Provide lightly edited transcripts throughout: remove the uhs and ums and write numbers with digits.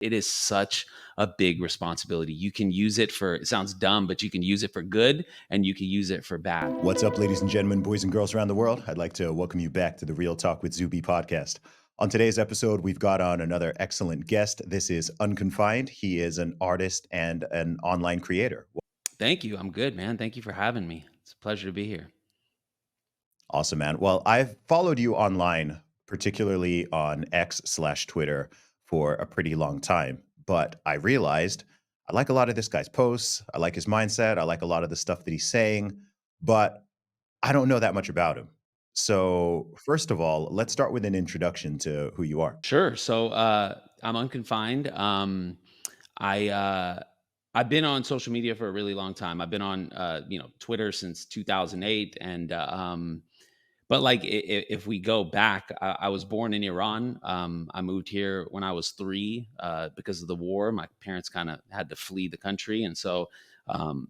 It is such a big responsibility. You can use it for, it sounds dumb, but you can use it for good and you can use it for bad. What's up, ladies and gentlemen, boys and girls around the world? I'd like to welcome you back to the Real Talk with Zuby podcast. On today's episode, we've got on another excellent guest. This is Unkonfined. He is an artist and an online creator. Thank you. I'm good, man. Thank you for having me. It's a pleasure to be here. Awesome, man. Well, I've followed you online, particularly on X/Twitter, for a pretty long time. But I realized I like a lot of this guy's posts. I like his mindset. I like a lot of the stuff that he's saying, but I don't know that much about him. So, first of all, let's start with an introduction to who you are. Sure. I'm unconfined. I I've been on social media for a really long time. I've been on Twitter since 2008, and but like if we go back, I was born in Iran. I moved here when I was 3 because of the war. My parents kind of had to flee the country, and so um,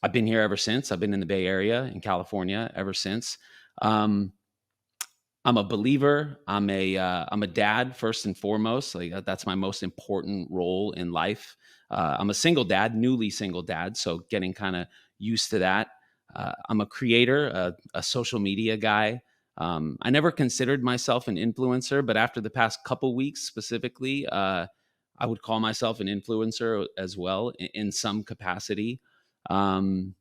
I've been here ever since. I've been in the Bay Area in California ever since. Um, I'm a believer. I'm a dad first and foremost. Like that's my most important role in life. I'm a single dad, newly single dad, so getting kind of used to that. I'm a creator, a social media guy. I never considered myself an influencer, but after the past couple weeks specifically, I would call myself an influencer as well in some capacity. Um,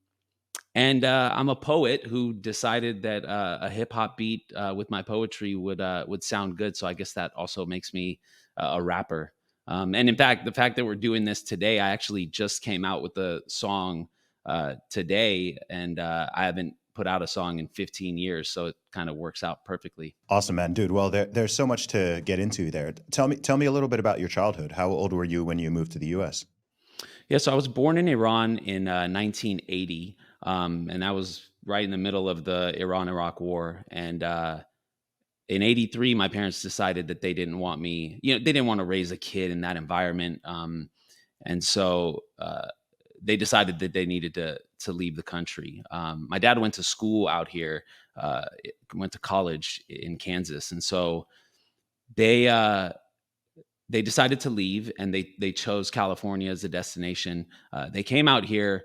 and I'm a poet who decided that a hip hop beat with my poetry would sound good. So I guess that also makes me a rapper. And in fact, the fact that we're doing this today, I actually just came out with a song today, and I haven't put out a song in 15 years, so it kind of works out perfectly. Awesome, man, dude. Well, there's so much to get into there. Tell me a little bit about your childhood. How old were you when you moved to the U.S.? Yeah, so I was born in Iran in 1980, and I was right in the middle of the Iran-Iraq War, and in 83 my parents decided that they didn't want me, they didn't want to raise a kid in that environment, and so they decided that they needed to leave the country. My dad went to school out here, went to college in Kansas, and so they uh they decided to leave, and they chose California as a destination. They came out here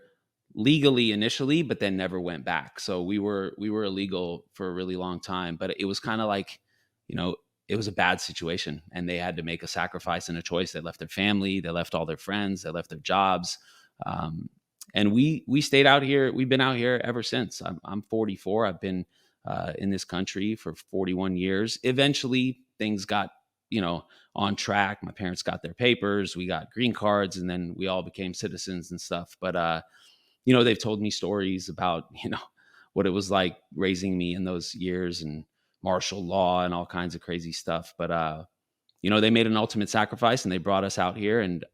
legally initially, but then never went back. So we were illegal for a really long time. But it was kind of like, you know, it was a bad situation, and they had to make a sacrifice and a choice. They left their family, they left all their friends, they left their jobs, um, and we stayed out here. We've been out here ever since. I'm 44. I've been in this country for 41 years. Eventually, things got, on track. My parents got their papers, we got green cards, and then we all became citizens and stuff. But they've told me stories about, what it was like raising me in those years, and martial law and all kinds of crazy stuff. But they made an ultimate sacrifice and they brought us out here, and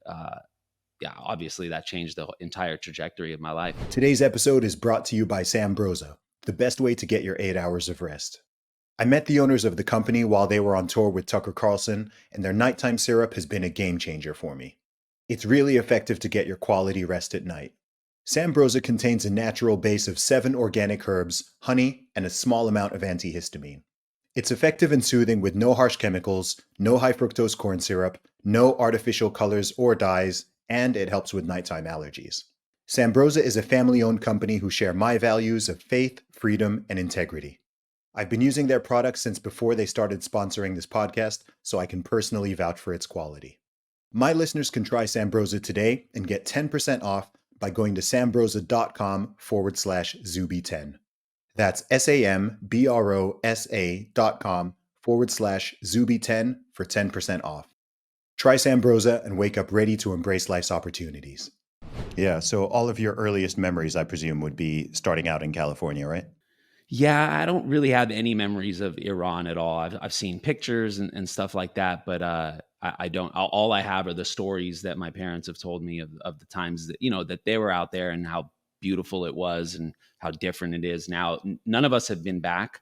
yeah, obviously that changed the entire trajectory of my life. Today's episode is brought to you by Sambrosa, the best way to get your 8 hours of rest. I met the owners of the company while they were on tour with Tucker Carlson, and their nighttime syrup has been a game changer for me. It's really effective to get your quality rest at night. Sambrosa contains a natural base of 7 organic herbs, honey, and a small amount of antihistamine. It's effective and soothing with no harsh chemicals, no high fructose corn syrup, no artificial colors or dyes, and it helps with nighttime allergies. Sambrosa is a family-owned company who share my values of faith, freedom, and integrity. I've been using their products since before they started sponsoring this podcast, so I can personally vouch for its quality. My listeners can try Sambrosa today and get 10% off by going to sambrosa.com/Zuby10. That's SAMBROSA.com/Zuby10 for 10% off. Try Sambrosa and wake up ready to embrace life's opportunities. Yeah, so all of your earliest memories, I presume, would be starting out in California, right? Yeah, I don't really have any memories of Iran at all. I've seen pictures and stuff like that, but I don't. All I have are the stories that my parents have told me of the times that, that they were out there and how beautiful it was and how different it is now. None of us have been back.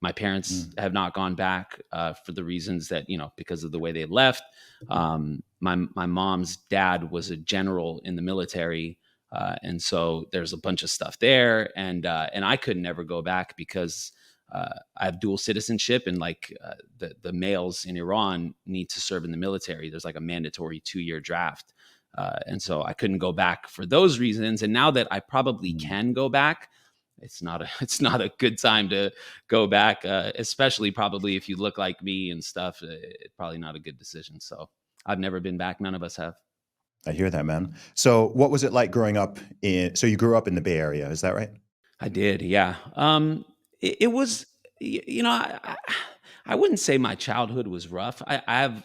My parents have not gone back for the reasons that, because of the way they left. My mom's dad was a general in the military. And so there's a bunch of stuff there, and I could never go back because I have dual citizenship, and like the males in Iran need to serve in the military. There's like a mandatory 2 year draft, and so I couldn't go back for those reasons. And now that I probably Mm. can go back, it's not a it's not a good time to go back, especially probably if you look like me and stuff. It's probably not a good decision. So I've never been back. None of us have. I hear that, man. So, what was it like growing up in? So, you grew up in the Bay Area, is that right? I did, yeah. It was, I wouldn't say my childhood was rough. I have,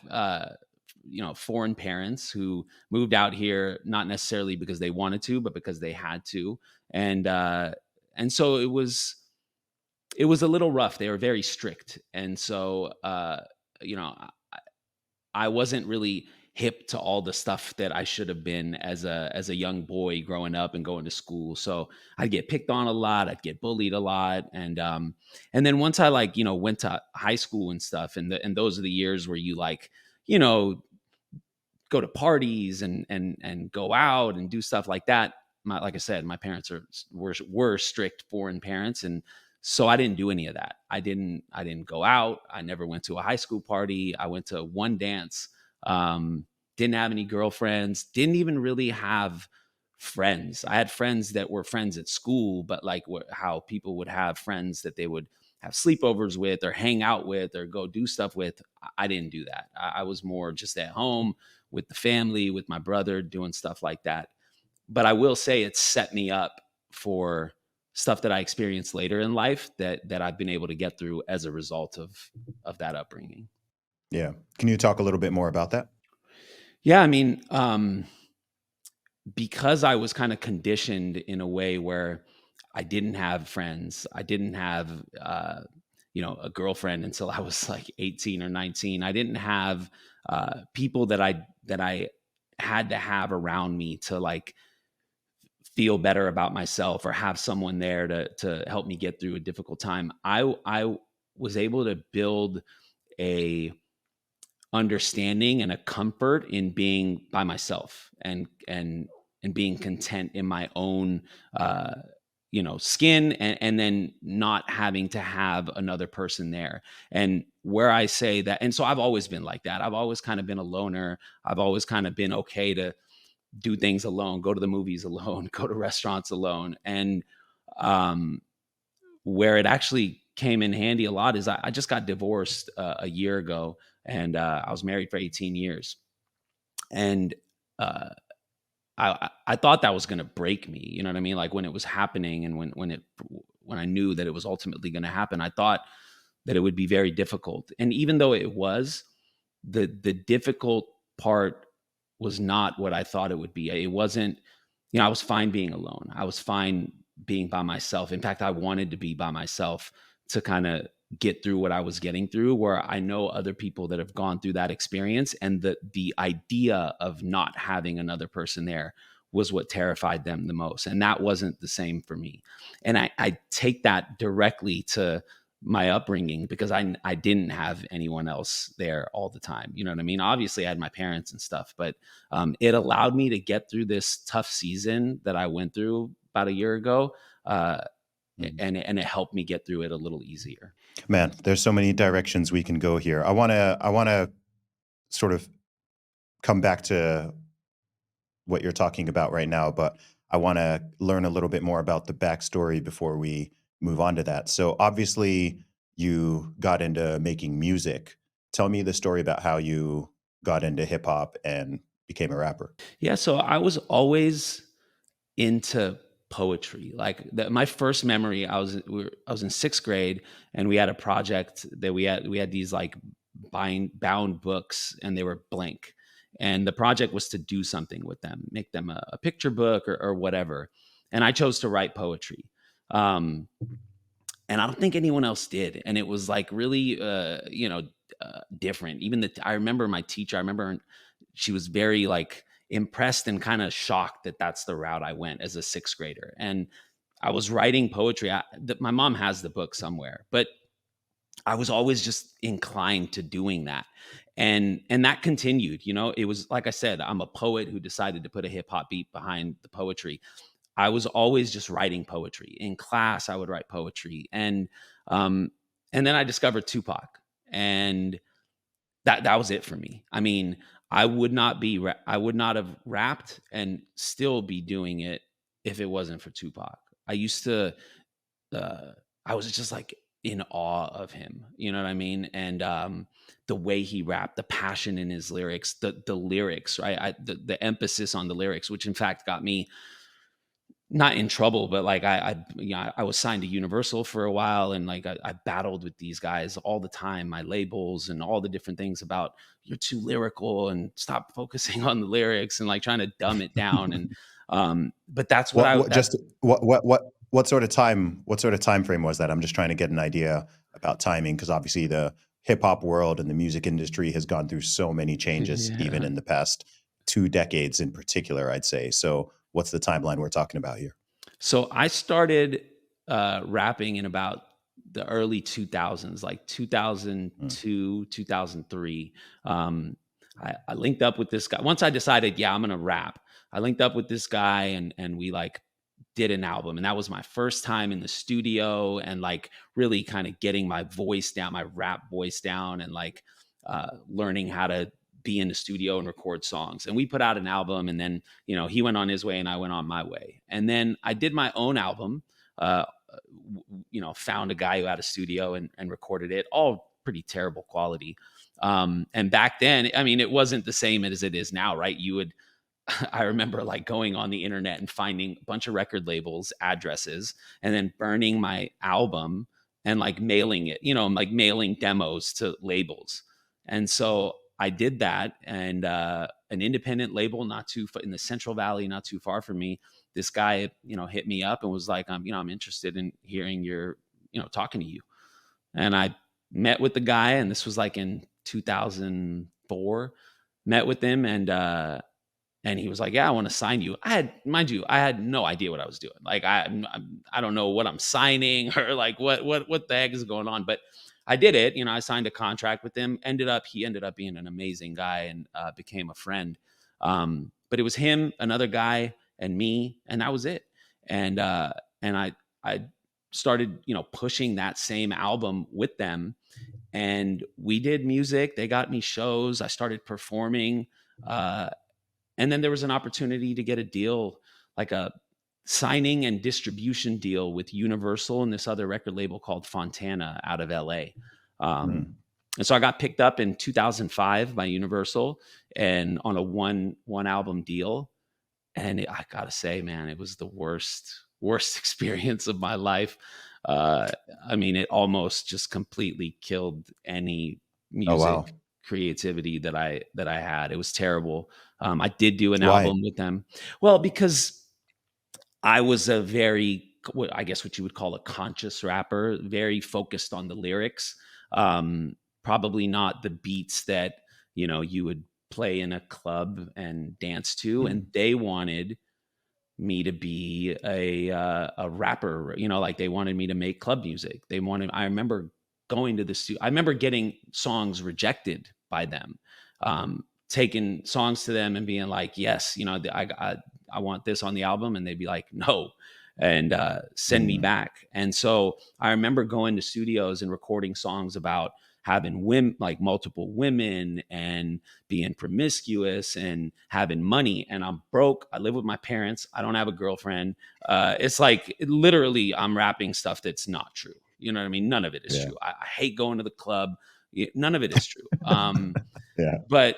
foreign parents who moved out here not necessarily because they wanted to, but because they had to, and and so it was a little rough. They were very strict, and so you know, I wasn't really hip to all the stuff that I should have been as a young boy growing up and going to school. So I'd get picked on a lot, I'd get bullied a lot, and then once I like went to high school and stuff, and those are the years where you like you know go to parties and go out and do stuff like that. Like I said, my parents were strict foreign parents, and so I didn't do any of that. I didn't go out. I never went to a high school party. I went to one dance. Um, didn't have any girlfriends. Didn't even really have friends. I had friends that were friends at school, but like how people would have friends that they would have sleepovers with or hang out with or go do stuff with. I didn't do that. I was more just at home with the family, with my brother, doing stuff like that. But I will say it set me up for stuff that I experienced later in life that I've been able to get through as a result of that upbringing. Yeah. Can you talk a little bit more about that? Yeah, I mean, because I was kind of conditioned in a way where I didn't have friends, I didn't have a girlfriend until I was like 18 or 19. I didn't have people that I had to have around me to like feel better about myself or have someone there to help me get through a difficult time. I was able to build a understanding and a comfort in being by myself and being content in my own skin, and then not having to have another person there. And where I say that, and so I've always been like that. I've always kind of been a loner. I've always kind of been okay to do things alone, go to the movies alone, go to restaurants alone. And um, where it actually came in handy a lot is I just got divorced a year ago, and I was married for 18 years. And uh, I thought that was going to break me. You know what I mean? Like when it was happening, and when I knew that it was ultimately going to happen, I thought that it would be very difficult. And even though it was, the difficult part was not what I thought it would be. It wasn't, I was fine being alone. I was fine being by myself. In fact, I wanted to be by myself to kind of get through what I was getting through, where I know other people that have gone through that experience, and the idea of not having another person there was what terrified them the most. And that wasn't the same for me. And I take that directly to my upbringing, because I didn't have anyone else there all the time. You know what I mean? Obviously, I had my parents and stuff, but it allowed me to get through this tough season that I went through about a year ago, uh, Mm. and it helped me get through it a little easier. Man, there's so many directions we can go here. I want to sort of come back to what you're talking about right now, but I want to learn a little bit more about the backstory before we move on to that. So, obviously, you got into making music. Tell me the story about how you got into hip hop and became a rapper. Yeah, so I was always into poetry. Like my first memory, I was in sixth grade, and we had a project that we had these like bound books, and they were blank. And the project was to do something with them, make them a picture book or whatever. And I chose to write poetry. Um, and I don't think anyone else did. And it was like really, different. Even I remember my teacher. I remember she was very like impressed and kind of shocked that that's the route I went as a sixth grader. And I was writing poetry. My mom has the book somewhere, but I was always just inclined to doing that. And that continued. It was like I said, I'm a poet who decided to put a hip hop beat behind the poetry. I was always just writing poetry. In class, I would write poetry, um, and then I discovered Tupac, and that was it for me. I mean, I would not have rapped and still be doing it if it wasn't for Tupac. I used to uh, I was just like in awe of him. You know what I mean? And the way he rapped, the passion in his lyrics, the lyrics, right? The emphasis on the lyrics, which in fact got me not in trouble, but like I was signed to Universal for a while, and like I battled with these guys all the time, my labels and all the different things about you're too lyrical and stop focusing on the lyrics and like trying to dumb it down. And but that's what What that's just what sort of time frame was that? I'm just trying to get an idea about timing because obviously the hip hop world and the music industry has gone through so many changes, even yeah. in the past 2 decades in particular, I'd say. So, what's the timeline we're talking about here? So I started rapping in about the early 2000s, like Mm, 2002, 2003. Um, I linked up with this guy. Once I decided, yeah, I'm gonna rap. I linked up with this guy, and we like did an album, and that was my first time in the studio and like really kind of getting my voice down, my rap voice down, and like learning how to be in the studio and record songs. And we put out an album, and then he went on his way and I went on my way. And then I did my own album. Uh, Found a guy who had a studio and recorded it. All pretty terrible quality. And back then, I mean, it wasn't the same as it is now, right? You would I remember like going on the internet and finding a bunch of record labels addresses and then burning my album and like mailing it, like mailing demos to labels. And so I did that, and an independent label not too in the Central Valley, not too far from me, this guy, hit me up and was like, I'm interested in hearing your, talking to you. And I met with the guy, and this was like in 2004, met with him, and he was like, "Yeah, I want to sign you." Mind you, I had no idea what I was doing. Like, I don't know what I'm signing or like what the heck is going on. But I did it. I signed a contract with him. He ended up being an amazing guy and became a friend. But it was him, another guy, and me, and that was it. And I started pushing that same album with them, and we did music. They got me shows. I started performing. Uh, and then there was an opportunity to get a deal, like a signing and distribution deal with Universal and this other record label called Fontana out of LA. Um, mm. and so I got picked up in 2005 by Universal and on a one album deal. And I gotta say, man, it was the worst experience of my life. Uh, I mean, it almost just completely killed any Oh music wow, creativity that I had. It was terrible. I did do an why? album with them. Well, because I was a very, what I guess what you would call a conscious rapper, very focused on the lyrics. Probably not the beats that you would play in a club and dance to. And Mm, they wanted me to be a rapper. Like they wanted me to make club music. I remember going to the studio. I remember getting songs rejected by them, taking songs to them and being like, yes, I want this on the album. And they'd be like, no, and send me mm, back. And so I remember going to studios and recording songs about having women, like multiple women, and being promiscuous and having money. And I'm broke. I live with my parents. I don't have a girlfriend. It's like literally I'm rapping stuff that's not true. You know what I mean? None of it is yeah, true. I hate going to the club. None of it is true. yeah. But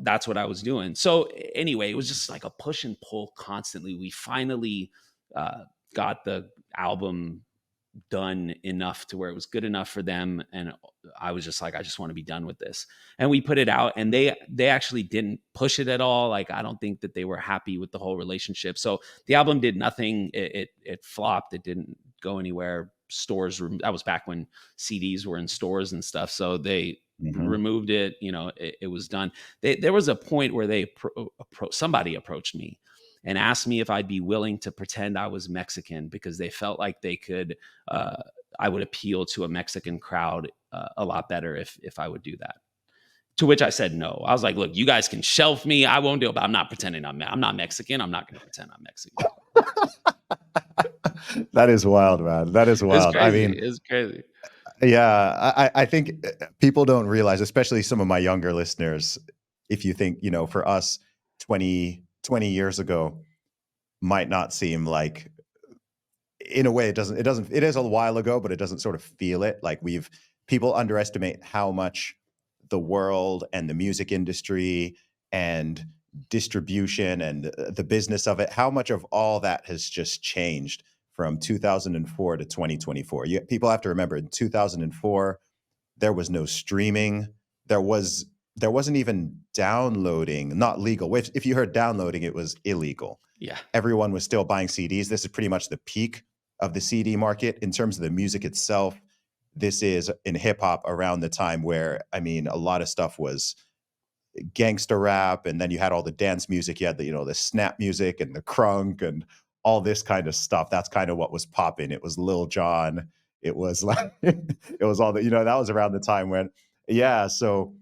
that's what I was doing. So anyway, it was just like a push and pull constantly. We finally got the album done enough to where it was good enough for them, and I was just like, I just want to be done with this. And we put it out, and they actually didn't push it at all. Like, I don't think that they were happy with the whole relationship. So the album did nothing. It flopped. It didn't go anywhere. Stores that was back when CDs were in stores and stuff, so they Hmm. removed it. It was done. There was a point where somebody approached me and asked me if I'd be willing to pretend I was Mexican because they felt like they could uh, I would appeal to a Mexican crowd a lot better if I would do that. To which I said no. I was like, look, you guys can shelf me. I won't do it, but I'm not pretending I'm not Mexican. I'm not going to pretend I'm Mexican. That is wild, man. That is It's wild. I crazy. mean, It's crazy. yeah, I think people don't realize, especially some of my younger listeners, if you think, for us, 20 years ago might not seem like, in a way, it is a while ago, but it doesn't sort of feel it. Like people underestimate how much the world and the music industry and distribution and the business of it, how much of all that has just changed from 2004 to 2024. People have to remember, in 2004, there was no streaming. There was there wasn't even downloading, not legal. If you heard downloading, it was illegal. Yeah. Everyone was still buying CDs. This is pretty much the peak of the CD market in terms of the music itself. This is in hip hop around the time where, I mean, a lot of stuff was gangster rap, and then you had all the dance music. You had the snap music and the crunk and all this kind of stuff. That's kind of what was popping. It was Lil Jon. It was like it was all that was around the time when, yeah. So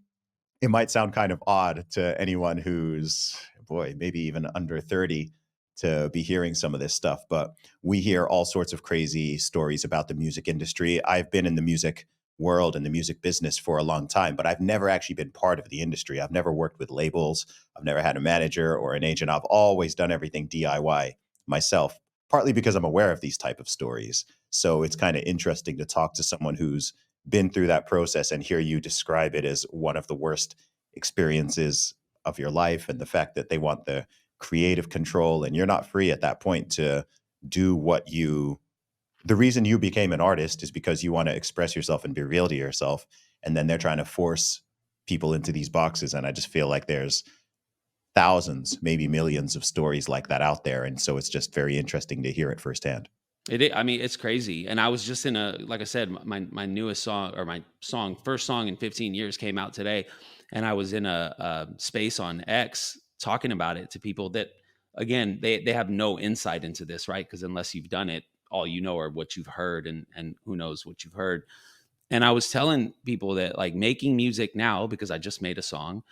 it might sound kind of odd to anyone who's, boy, maybe even under 30 to be hearing some of this stuff, but we hear all sorts of crazy stories about the music industry. I've been in the music world and the music business for a long time, but I've never actually been part of the industry. I've never worked with labels. I've never had a manager or an agent. I've always done everything DIY myself, partly because I'm aware of these type of stories. So it's kind of interesting to talk to someone who's been through that process and hear you describe it as one of the worst experiences of your life, and the fact that they want the creative control and you're not free at that point to do what you the reason you became an artist is because you want to express yourself and be real to yourself, and then they're trying to force people into these boxes. And I just feel like there's thousands, maybe millions of stories like that out there, and so it's just very interesting to hear it firsthand. I mean, it's crazy. And I was just in like I said, my newest song, or my first song in 15 years came out today. And I was in a space on X talking about it to people that, again, they have no insight into this, right? Because unless you've done it, all you know are what you've heard, and who knows what you've heard. And I was telling people that, like, making music now, because I just made a song,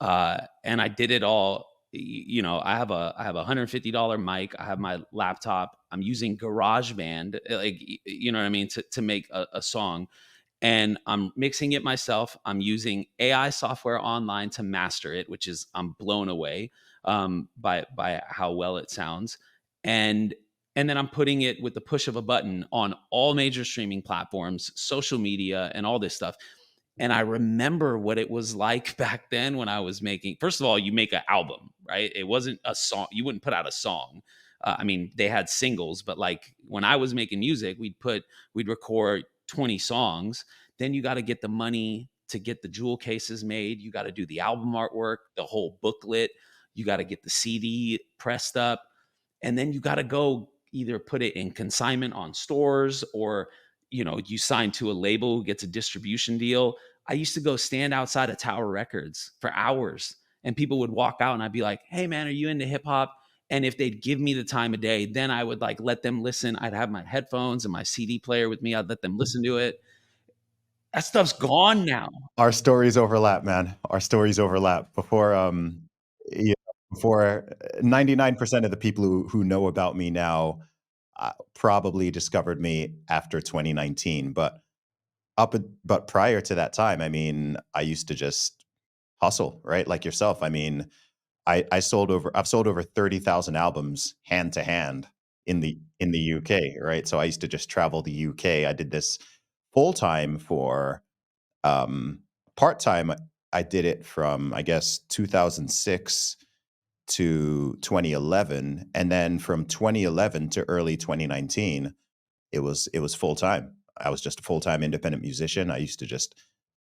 and I did it all. I have a $150 mic. I have my laptop. I'm using GarageBand, like, you know what I mean, to make a song, and I'm mixing it myself. I'm using AI software online to master it, which is, I'm blown away by how well it sounds, and and then I'm putting it with the push of a button on all major streaming platforms, social media, and all this stuff. And I remember what it was like back then when I was making. First of all, you make an album, right? It wasn't a song. You wouldn't put out a song. I mean, they had singles, but like when I was making music, we'd record 20 songs. Then you got to get the money to get the jewel cases made. You got to do the album artwork, the whole booklet. You got to get the CD pressed up, and then you got to go either put it in consignment on stores, or you sign to a label who gets a distribution deal. I used to go stand outside of Tower Records for hours, and people would walk out, and I'd be like, hey man, are you into hip hop? And if they'd give me the time of day, then I would like let them listen. I'd have my headphones and my CD player with me. I'd let them listen to it. That stuff's gone now. Our stories overlap, man. Our stories overlap. Yeah, before 99% of the people who know about me now probably discovered me after 2019. But prior to that time, I mean, I used to just hustle, right? Like yourself. I mean, I've sold over 30,000 albums hand to hand in the UK, right? So I used to just travel the UK. I did this full time for um, part time. I did it from, I guess, 2006 to 2011, and then from 2011 to early 2019, it was full time. I was just a full time independent musician. I used to just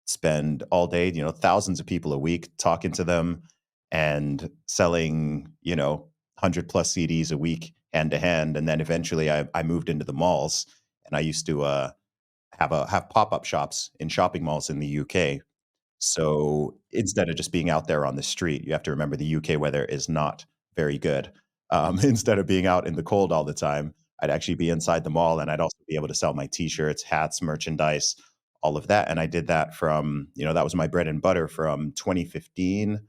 spend all day, thousands of people a week, talking to them and selling, 100 plus CDs a week hand to hand. And then eventually I moved into the malls, and I used to have pop up shops in shopping malls in the UK. So instead of just being out there on the street, you have to remember the UK weather is not very good. Instead of being out in the cold all the time, I'd actually be inside the mall, and I'd also be able to sell my t-shirts, hats, merchandise, all of that. And I did that from, that was my bread and butter from 2015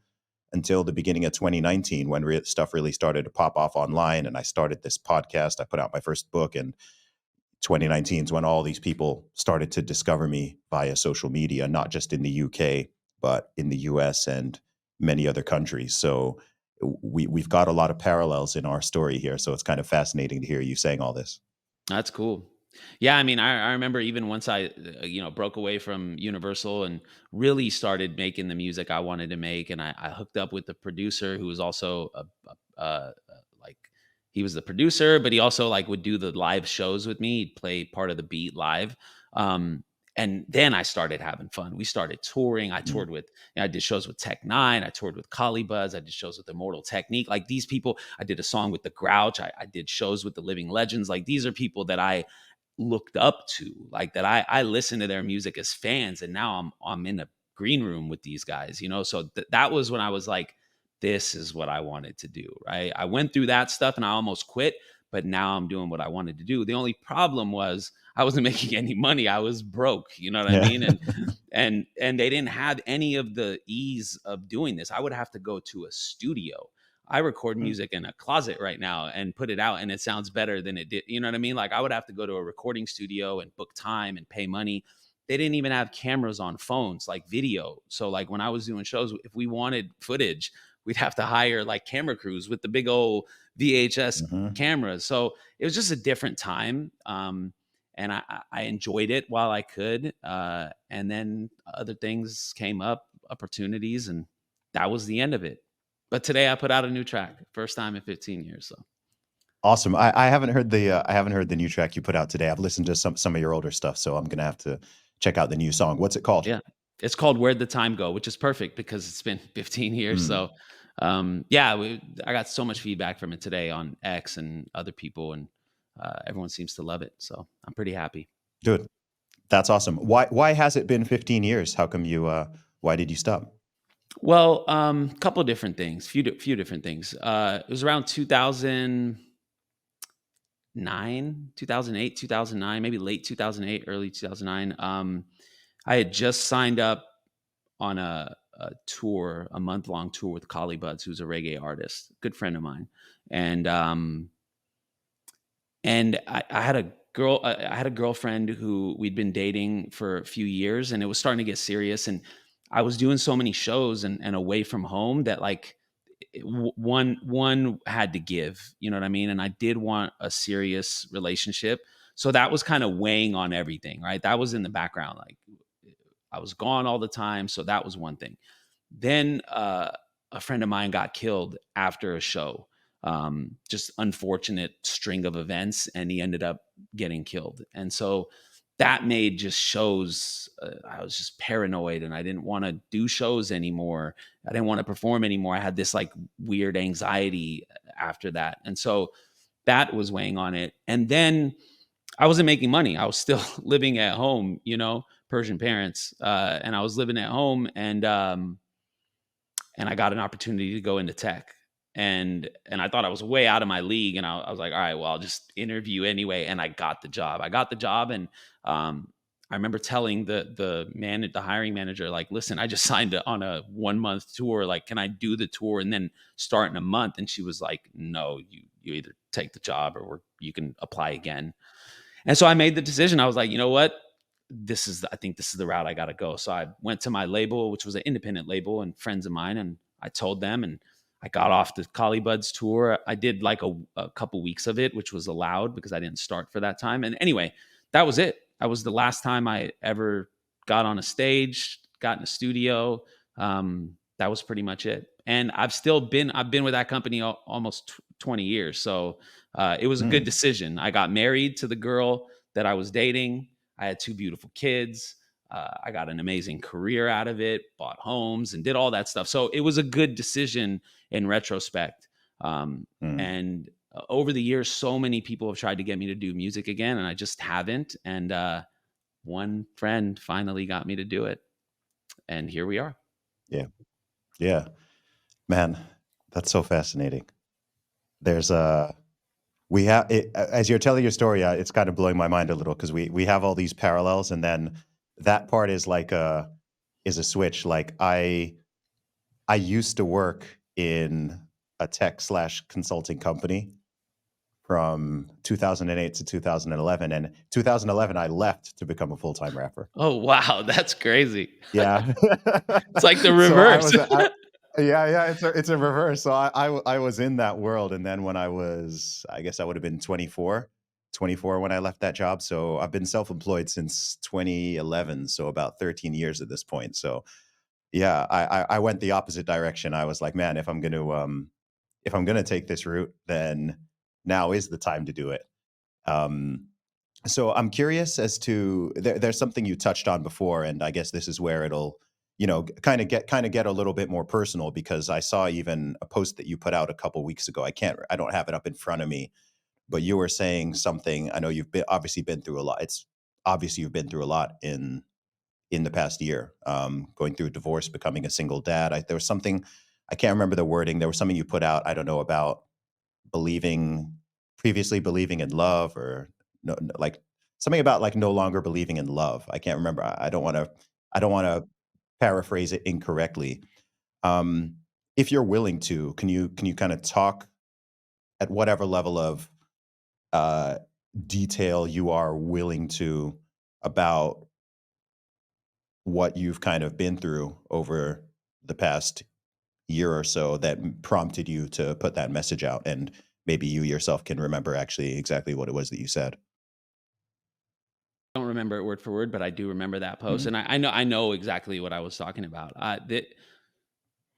until the beginning of 2019 when stuff really started to pop off online. And I started this podcast. I put out my first book, and 2019 is when all these people started to discover me via social media, not just in the UK, but in the US and many other countries. So we've got a lot of parallels in our story here. So it's kind of fascinating to hear you saying all this. That's cool. Yeah, I mean, I remember even once I, broke away from Universal and really started making the music I wanted to make, and I hooked up with the producer who was also like he was the producer, but he also like would do the live shows with me. He'd play part of the beat live. Um, and then I started having fun. We started touring. I Mm. toured with, I did shows with Tech Nine. I toured with Collie Buds. I did shows with Immortal Technique. Like these people, I did a song with the Grouch. I did shows with the Living Legends. Like these are people that I looked up to, like that I listen to their music as fans, and now I'm in a green room with these guys, so that was when I was like, this is what I wanted to do, right? I went through that stuff and I almost quit, but now I'm doing what I wanted to do. The only problem was I wasn't making any money. I was broke, you know what I Yeah. mean? And they didn't have any of the ease of doing this. I would have to go to a studio. I record music in a closet right now and put it out, and it sounds better than it did. You know what I mean? Like I would have to go to a recording studio and book time and pay money. They didn't even have cameras on phones, like video. So like when I was doing shows, if we wanted footage, we'd have to hire like camera crews with the big old VHS Hmm. cameras. So it was just a different time. And I enjoyed it while I could. And then other things came up, opportunities, and that was the end of it. But today I put out a new track, first time in 15 years. So Awesome. I haven't heard I haven't heard the new track you put out today. I've listened to some of your older stuff, so I'm gonna have to check out the new song. What's it called? yeah, it's called "Where'd the Time Go," which is perfect because it's been 15 years. Mm, So I got so much feedback from it today on X and other people, and everyone seems to love it. So I'm pretty happy. good. That's awesome. Why has it been 15 years? How come you why did you stop? Well, couple different things, few different things. It was around 2009, 2008, 2009, maybe late 2008, early 2009. I had just signed up on a tour, a month long tour with Collie Buds, who's a reggae artist, good friend of mine, and I had a girl, I had a girlfriend who we'd been dating for a few years, and it was starting to get serious, and I was doing so many shows and away from home that like one had to give, you know what I mean? And I did want a serious relationship. So that was kind of weighing on everything, right? That was in the background. Like I was gone all the time. So that was one thing. Then a friend of mine got killed after a show. Just unfortunate string of events, and he ended up getting killed. And so that made just shows. I was just paranoid, and I didn't want to do shows anymore. I didn't want to perform anymore. I had this like weird anxiety after that, and so that was weighing on it. And then I wasn't making money. I was still living at home, Persian parents, and I was living at home, and I got an opportunity to go into tech. And I thought I was way out of my league, and I was like, all right, well, I'll just interview anyway. And I got the job. And I remember telling the hiring manager, like, listen, I just signed on a 1 month tour. Like, can I do the tour and then start in a month? And she was like, no, you either take the job or you can apply again. And so I made the decision. I was like, you know what? I think this is the route I got to go. So I went to my label, which was an independent label, and friends of mine, and I told them, and I got off the Collie Buds tour. I did like a couple weeks of it, which was allowed because I didn't start for that time. And anyway, that was it. That was the last time I ever got on a stage, got in a studio. That was pretty much it. And I've been with that company almost 20 years. So it was a good Mm, decision. I got married to the girl that I was dating. I had two beautiful kids. I got an amazing career out of it, bought homes and did all that stuff. So it was a good decision in retrospect. mm. And over the years, so many people have tried to get me to do music again, and I just haven't. And one friend finally got me to do it. And here we are. Yeah. Yeah. Man, that's so fascinating. There's a we have it, as you're telling your story, it's kind of blowing my mind a little because we have all these parallels, and then that part is like a switch. Like I used to work in a tech slash consulting company from 2008 to 2011. And 2011, I left to become a full time rapper. Oh, wow, that's crazy. Yeah. It's like the So I reverse. was, yeah, yeah, it's a reverse. So I was in that world. And then when I was, I guess I would have been 24 when I left that job. So I've been self employed since 2011. So about 13 years at this point. So yeah, I went the opposite direction. I was like, man, if I'm gonna take this route, then now is the time to do it. Um, so I'm curious as to there's something you touched on before, and I guess this is where it'll, kind of get a little bit more personal because I saw even a post that you put out a couple weeks ago. I don't have it up in front of me, but you were saying something. I know you've obviously been through a lot. It's obviously you've been through a lot in the past year, going through a divorce, becoming a single dad. There was something, I can't remember the wording. There was something you put out. I don't know about believing, previously believing in love, or no, like something about like no longer believing in love. I can't remember. I don't want to paraphrase it incorrectly. Um, if you're willing to, can you kind of talk at whatever level of uh, detail you are willing to about what you've kind of been through over the past year or so that prompted you to put that message out, and maybe you yourself can remember actually exactly what it was that you said. Don't remember it word for word, but I do remember that post, Mhm. and I know exactly what I was talking about.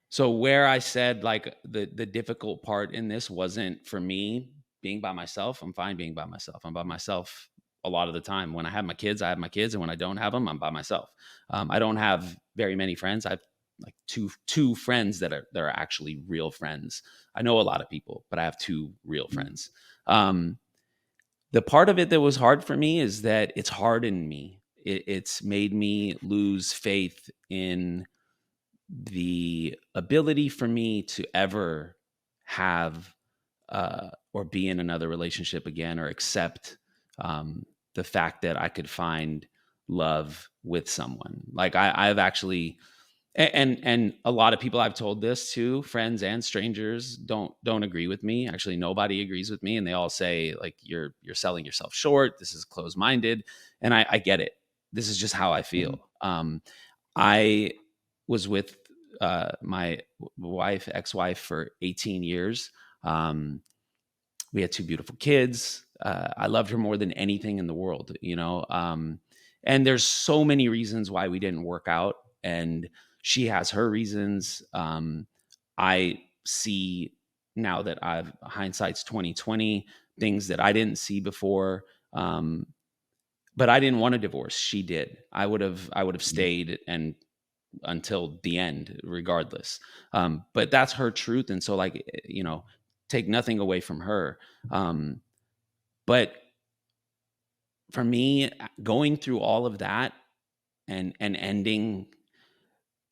So where I said like the difficult part in this wasn't for me being by myself. I'm fine being by myself. I'm by myself a lot of the time. When I have my kids, I have my kids, and when I don't have them, I'm by myself. I don't have very many friends. I've like two friends that are actually real friends. I know a lot of people, but I have two real Mhm. friends. Um, the part of it that was hard for me is that it's hardened me. It's made me lose faith in the ability for me to ever have or be in another relationship again, or accept the fact that I could find love with someone. Like I've actually, and a lot of people I've told this to, friends and strangers, don't agree with me. Actually, nobody agrees with me, and they all say like you're selling yourself short. This is closed minded, and I get it. This is just how I feel. Mhm. I was with my wife, ex-wife, for 18 years. Um, we had two beautiful kids. I loved her more than anything in the world, you know. And there's so many reasons why we didn't work out, and she has her reasons. I see now that I've hindsight's 2020, things that I didn't see before. Um, but I didn't want a divorce. She did. I would have Mhm. stayed and until the end, regardless. But that's her truth, and so like take nothing away from her. Um, but for me, going through all of that and ending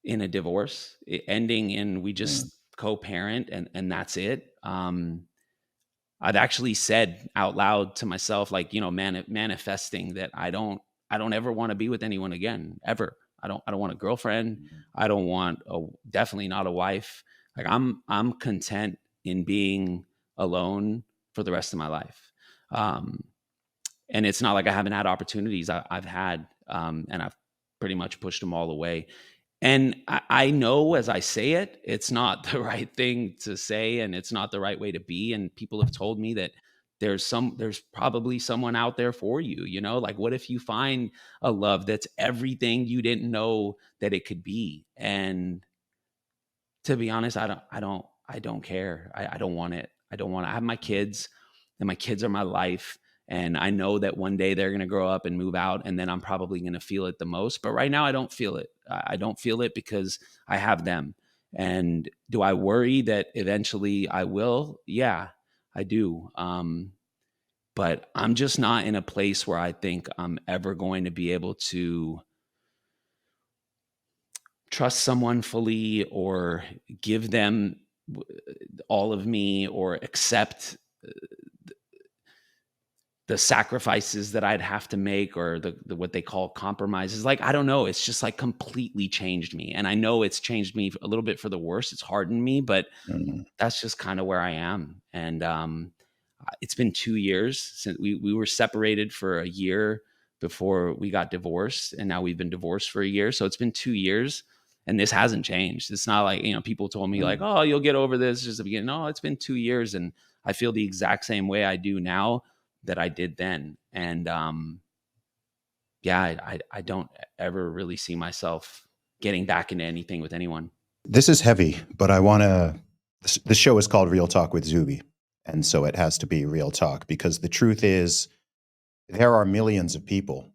in a divorce, ending in we Mhm. just co-parent and that's it. I've actually said out loud to myself, like, manifesting that I don't ever want to be with anyone again, ever. I don't want a girlfriend. Mhm. I don't want definitely not a wife. Like I'm content in being alone for the rest of my life. Um, and it's not like I haven't had opportunities. I've had, and I've pretty much pushed them all away. And I know as I say it, it's not the right thing to say, and it's not the right way to be. And people have told me that there's probably someone out there for you, like what if you find a love that's everything you didn't know that it could be? And to be honest, I don't care. I don't want it. I don't want to. I have my kids, and my kids are my life. And I know that one day they're going to grow up and move out, and then I'm probably going to feel it the most. But right now, I don't feel it. I don't feel it because I have them. And do I worry that eventually I will? Yeah, I do. But I'm just not in a place where I think I'm ever going to be able to trust someone fully, or give them all of me, or accept the sacrifices that I'd have to make, or the what they call compromises. Like, I don't know, it's just like completely changed me. And I know it's changed me a little bit for the worse. It's hardened me, but Mm. that's just kind of where I am. And it's been 2 years since we were separated for a year before we got divorced, and now we've been divorced for a year. So it's been 2 years, and this hasn't changed. It's not like, people told me like, Mm. "Oh, you'll get over this just the beginning." No, it's been 2 years, and I feel the exact same way I do now that I did then. And yeah, I don't ever really see myself getting back into anything with anyone. This is heavy, but I want to. This show is called Real Talk with Zuby. And so it has to be real talk because the truth is, there are millions of people,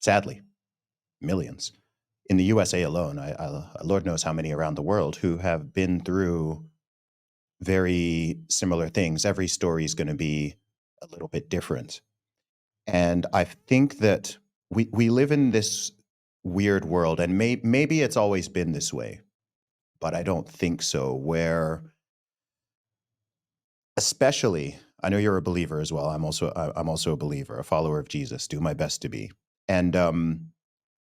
sadly, millions, in the USA alone. Lord knows how many around the world who have been through very similar things. Every story is going to be a little bit different. And I think that we live in this weird world, and maybe it's always been this way, but I don't think so, where especially, I know you're a believer as well. I'm also a believer, a follower of Jesus. Do my best to be. And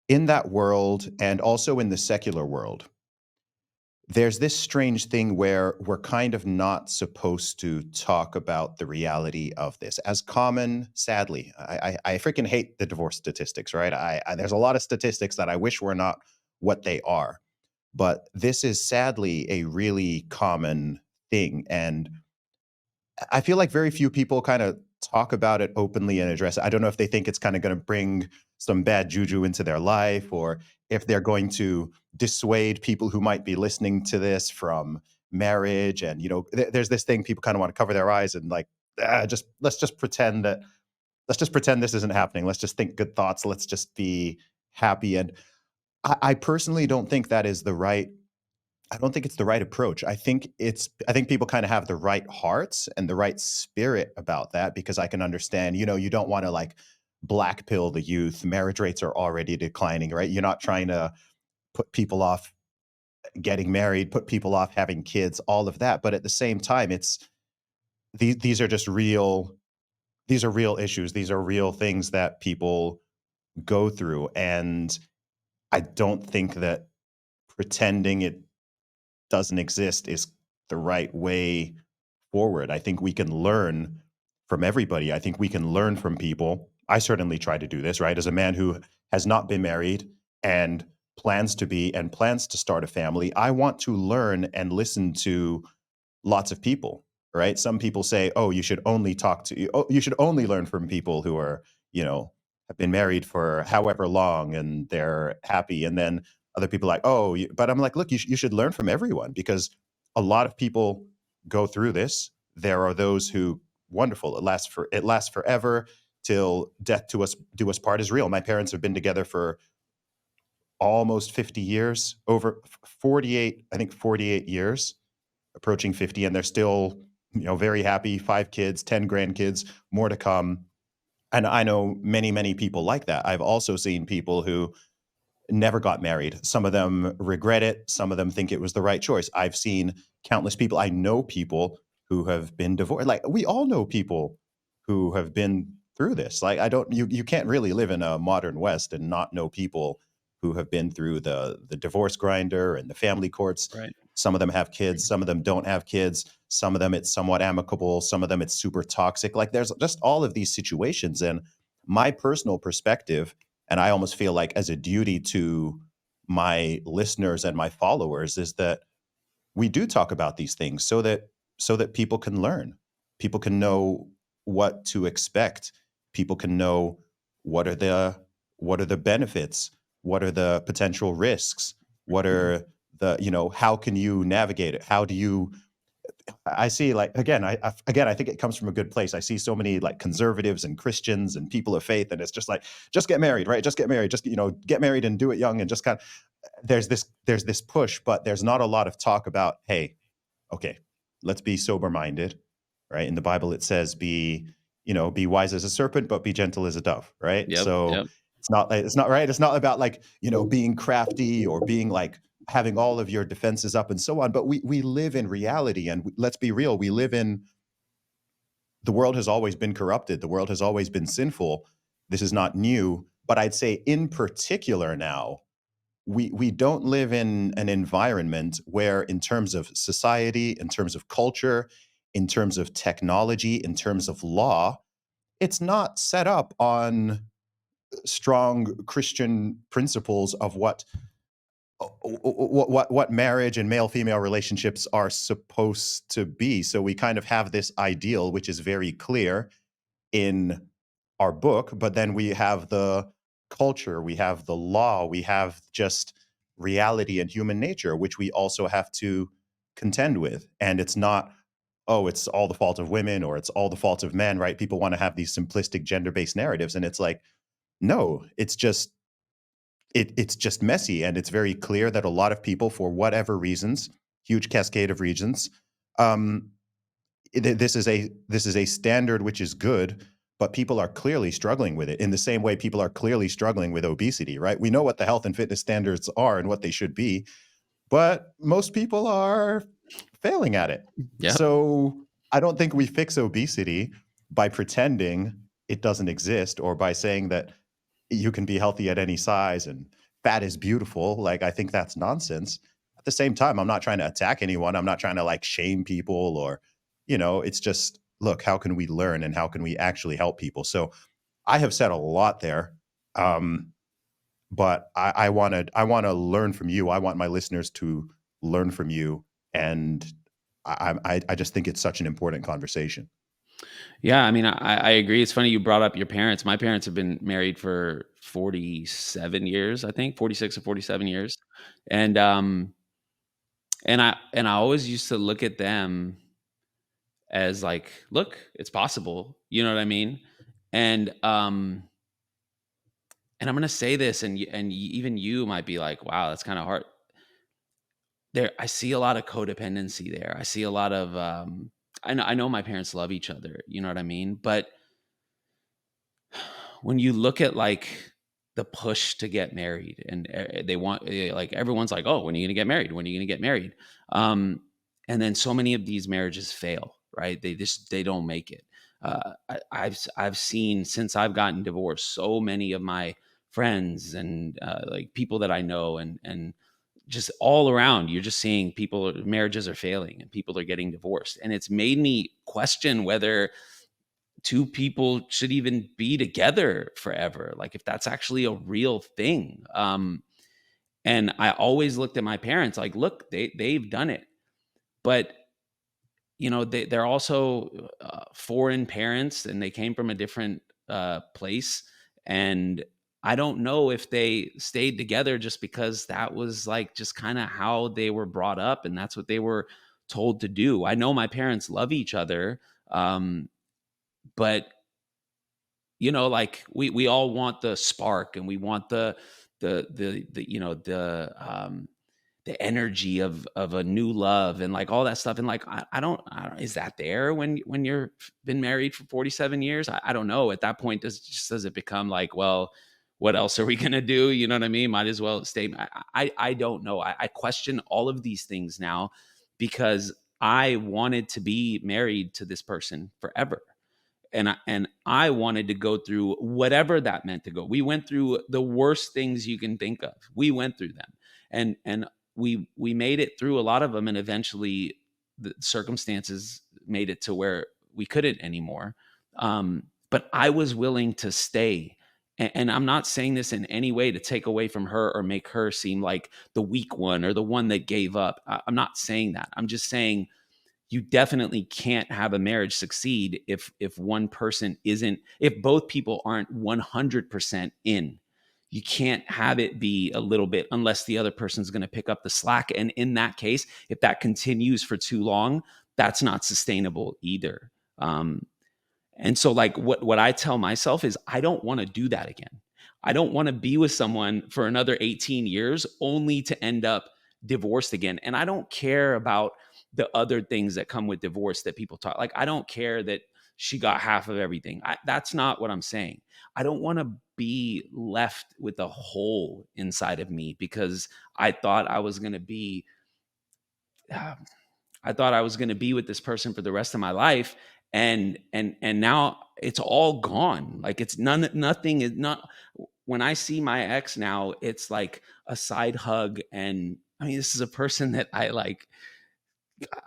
in that world, and also in the secular world, there's this strange thing where we're kind of not supposed to talk about the reality of this. As common, sadly, I freaking hate the divorce statistics, right? There's a lot of statistics that I wish were not what they are, but this is sadly a really common thing, and I feel like very few people kind of talk about it openly and address it. I don't know if they think it's kind of going to bring some bad juju into their life, or if they're going to dissuade people who might be listening to this from marriage. And, there's this thing people kind of want to cover their eyes and like, just let's just pretend that let's just pretend this isn't happening. Let's just think good thoughts. Let's just be happy. And I personally don't think that is the right I don't think it's the right approach. I think people kind of have the right hearts and the right spirit about that, because I can understand, you don't want to like black pill the youth. Marriage rates are already declining, right? You're not trying to put people off getting married, put people off having kids, all of that. But at the same time, these are just these are real issues. These are real things that people go through. And I don't think that pretending it doesn't exist is the right way forward. I think we can learn from everybody. I think we can learn from people. I certainly try to do this, right? As a man who has not been married and plans to be and plans to start a family, I want to learn and listen to lots of people, right? Some people say, "Oh, you should only you should only learn from people who are, have been married for however long and they're happy." And then other people are like, "Oh, but I'm like, look, you should learn from everyone, because a lot of people go through this. There are those who wonderful. It lasts forever till death to us do us part is real. My parents have been together for almost 50 years, over 48, I think 48 years, approaching 50, and they're still, very happy, 5 kids, 10 grandkids, more to come. And I know many, many people like that. I've also seen people who never got married. Some of them regret it. Some of them think it was the right choice. I've seen countless people. I know people who have been divorced. Like, we all know people who have been through this. Like, I don't you can't really live in a modern West and not know people who have been through the divorce grinder and the family courts. Right. Some of them have kids, some of them don't have kids, some of them it's somewhat amicable, some of them it's super toxic. Like, there's just all of these situations. And my personal perspective, and I almost feel like as a duty to my listeners and my followers, is that we do talk about these things so that people can learn. People can know what to expect. People can know what are the benefits, what are the potential risks, what Mhm. are how can you navigate it? How do you I see, like, again, I think it comes from a good place. I see so many like conservatives and Christians and people of faith, and it's just like, just get married, right? Just get married, just get married and do it young, and just kind of there's this push, but there's not a lot of talk about, hey, okay, let's be sober minded, right? In the Bible, it says, be wise as a serpent, but be gentle as a dove, right? Yep, So yep. it's not right. It's not about like, being crafty or being like having all of your defenses up and so on. But we live in reality, and let's be real, we live in the world has always been corrupted. The world has always been sinful. This is not new. But I'd say, in particular, now we don't live in an environment where, in terms of society, in terms of culture, in terms of technology, in terms of law, it's not set up on strong Christian principles of what marriage and male female relationships are supposed to be. So we kind of have this ideal, which is very clear in our book, but then we have the culture, we have the law, we have just reality and human nature, which we also have to contend with. And it's not, oh, it's all the fault of women or it's all the fault of men, right? People want to have these simplistic gender based narratives. And it's like, no, it's just messy. And it's very clear that a lot of people, for whatever reasons, huge cascade of reasons, um, this is a standard which is good, but people are clearly struggling with it in the same way people are clearly struggling with obesity, right? We know what the health and fitness standards are and what they should be, but most people are failing at it. Yeah. So I don't think we fix obesity by pretending it doesn't exist or by saying that you can be healthy at any size and fat is beautiful. Like, I think that's nonsense. At the same time, I'm not trying to attack anyone. I'm not trying to like shame people or, it's just, look, how can we learn and how can we actually help people? So I have said a lot there. Um, but I want to learn from you. I want my listeners to learn from you. And I just think it's such an important conversation. Yeah, I mean, I agree. It's funny you brought up your parents. My parents have been married for 47 years, I think, 46 or 47 years. And and I always used to look at them as like, look, it's possible. You know what I mean? And and I'm going to say this even you might be like, wow, that's kind of hard. There I see a lot of codependency there. I see a lot of I know my parents love each other, you know what I mean? But when you look at like the push to get married and they want like everyone's like, oh, when are you gonna get married, when are you gonna get married, um and then so many of these marriages fail, right? They don't make it. I've seen, since I've gotten divorced, so many of my friends and like people that I know and just all around, you're just seeing people, marriages are failing and people are getting divorced, and it's made me question whether two people should even be together forever, like if that's actually a real thing. And I always looked at my parents like, look, they've done it, but they're also foreign parents and they came from a different place, and I don't know if they stayed together just because that was like just kind of how they were brought up and that's what they were told to do. I know my parents love each other, but like we all want the spark and we want the energy of a new love and like all that stuff. And like I don't, is that there when you're been married for 47 years? I don't know. At that point, does it become like, well, what else are we gonna do? You know what I mean? Might as well stay. I don't know. I question all of these things now because I wanted to be married to this person forever, and I wanted to go through whatever that meant to go. We went through the worst things you can think of. We went through them, and we made it through a lot of them, and eventually the circumstances made it to where we couldn't anymore. But I was willing to stay. And I'm not saying this in any way to take away from her or make her seem like the weak one or the one that gave up. I'm not saying that. I'm just saying you definitely can't have a marriage succeed if one person isn't, if both people aren't 100% in. You can't have it be a little bit unless the other person's going to pick up the slack, and in that case, if that continues for too long, that's not sustainable either. And so like what I tell myself is I don't want to do that again. I don't want to be with someone for another 18 years only to end up divorced again. And I don't care about the other things that come with divorce that people talk. Like I don't care that she got half of everything. That's not what I'm saying. I don't want to be left with a hole inside of me because I thought I was going to be uh, I thought I was going to be with this person for the rest of my life. And now it's all gone. Like, it's nothing is not. When I see my ex now, it's like a side hug. And I mean, this is a person that I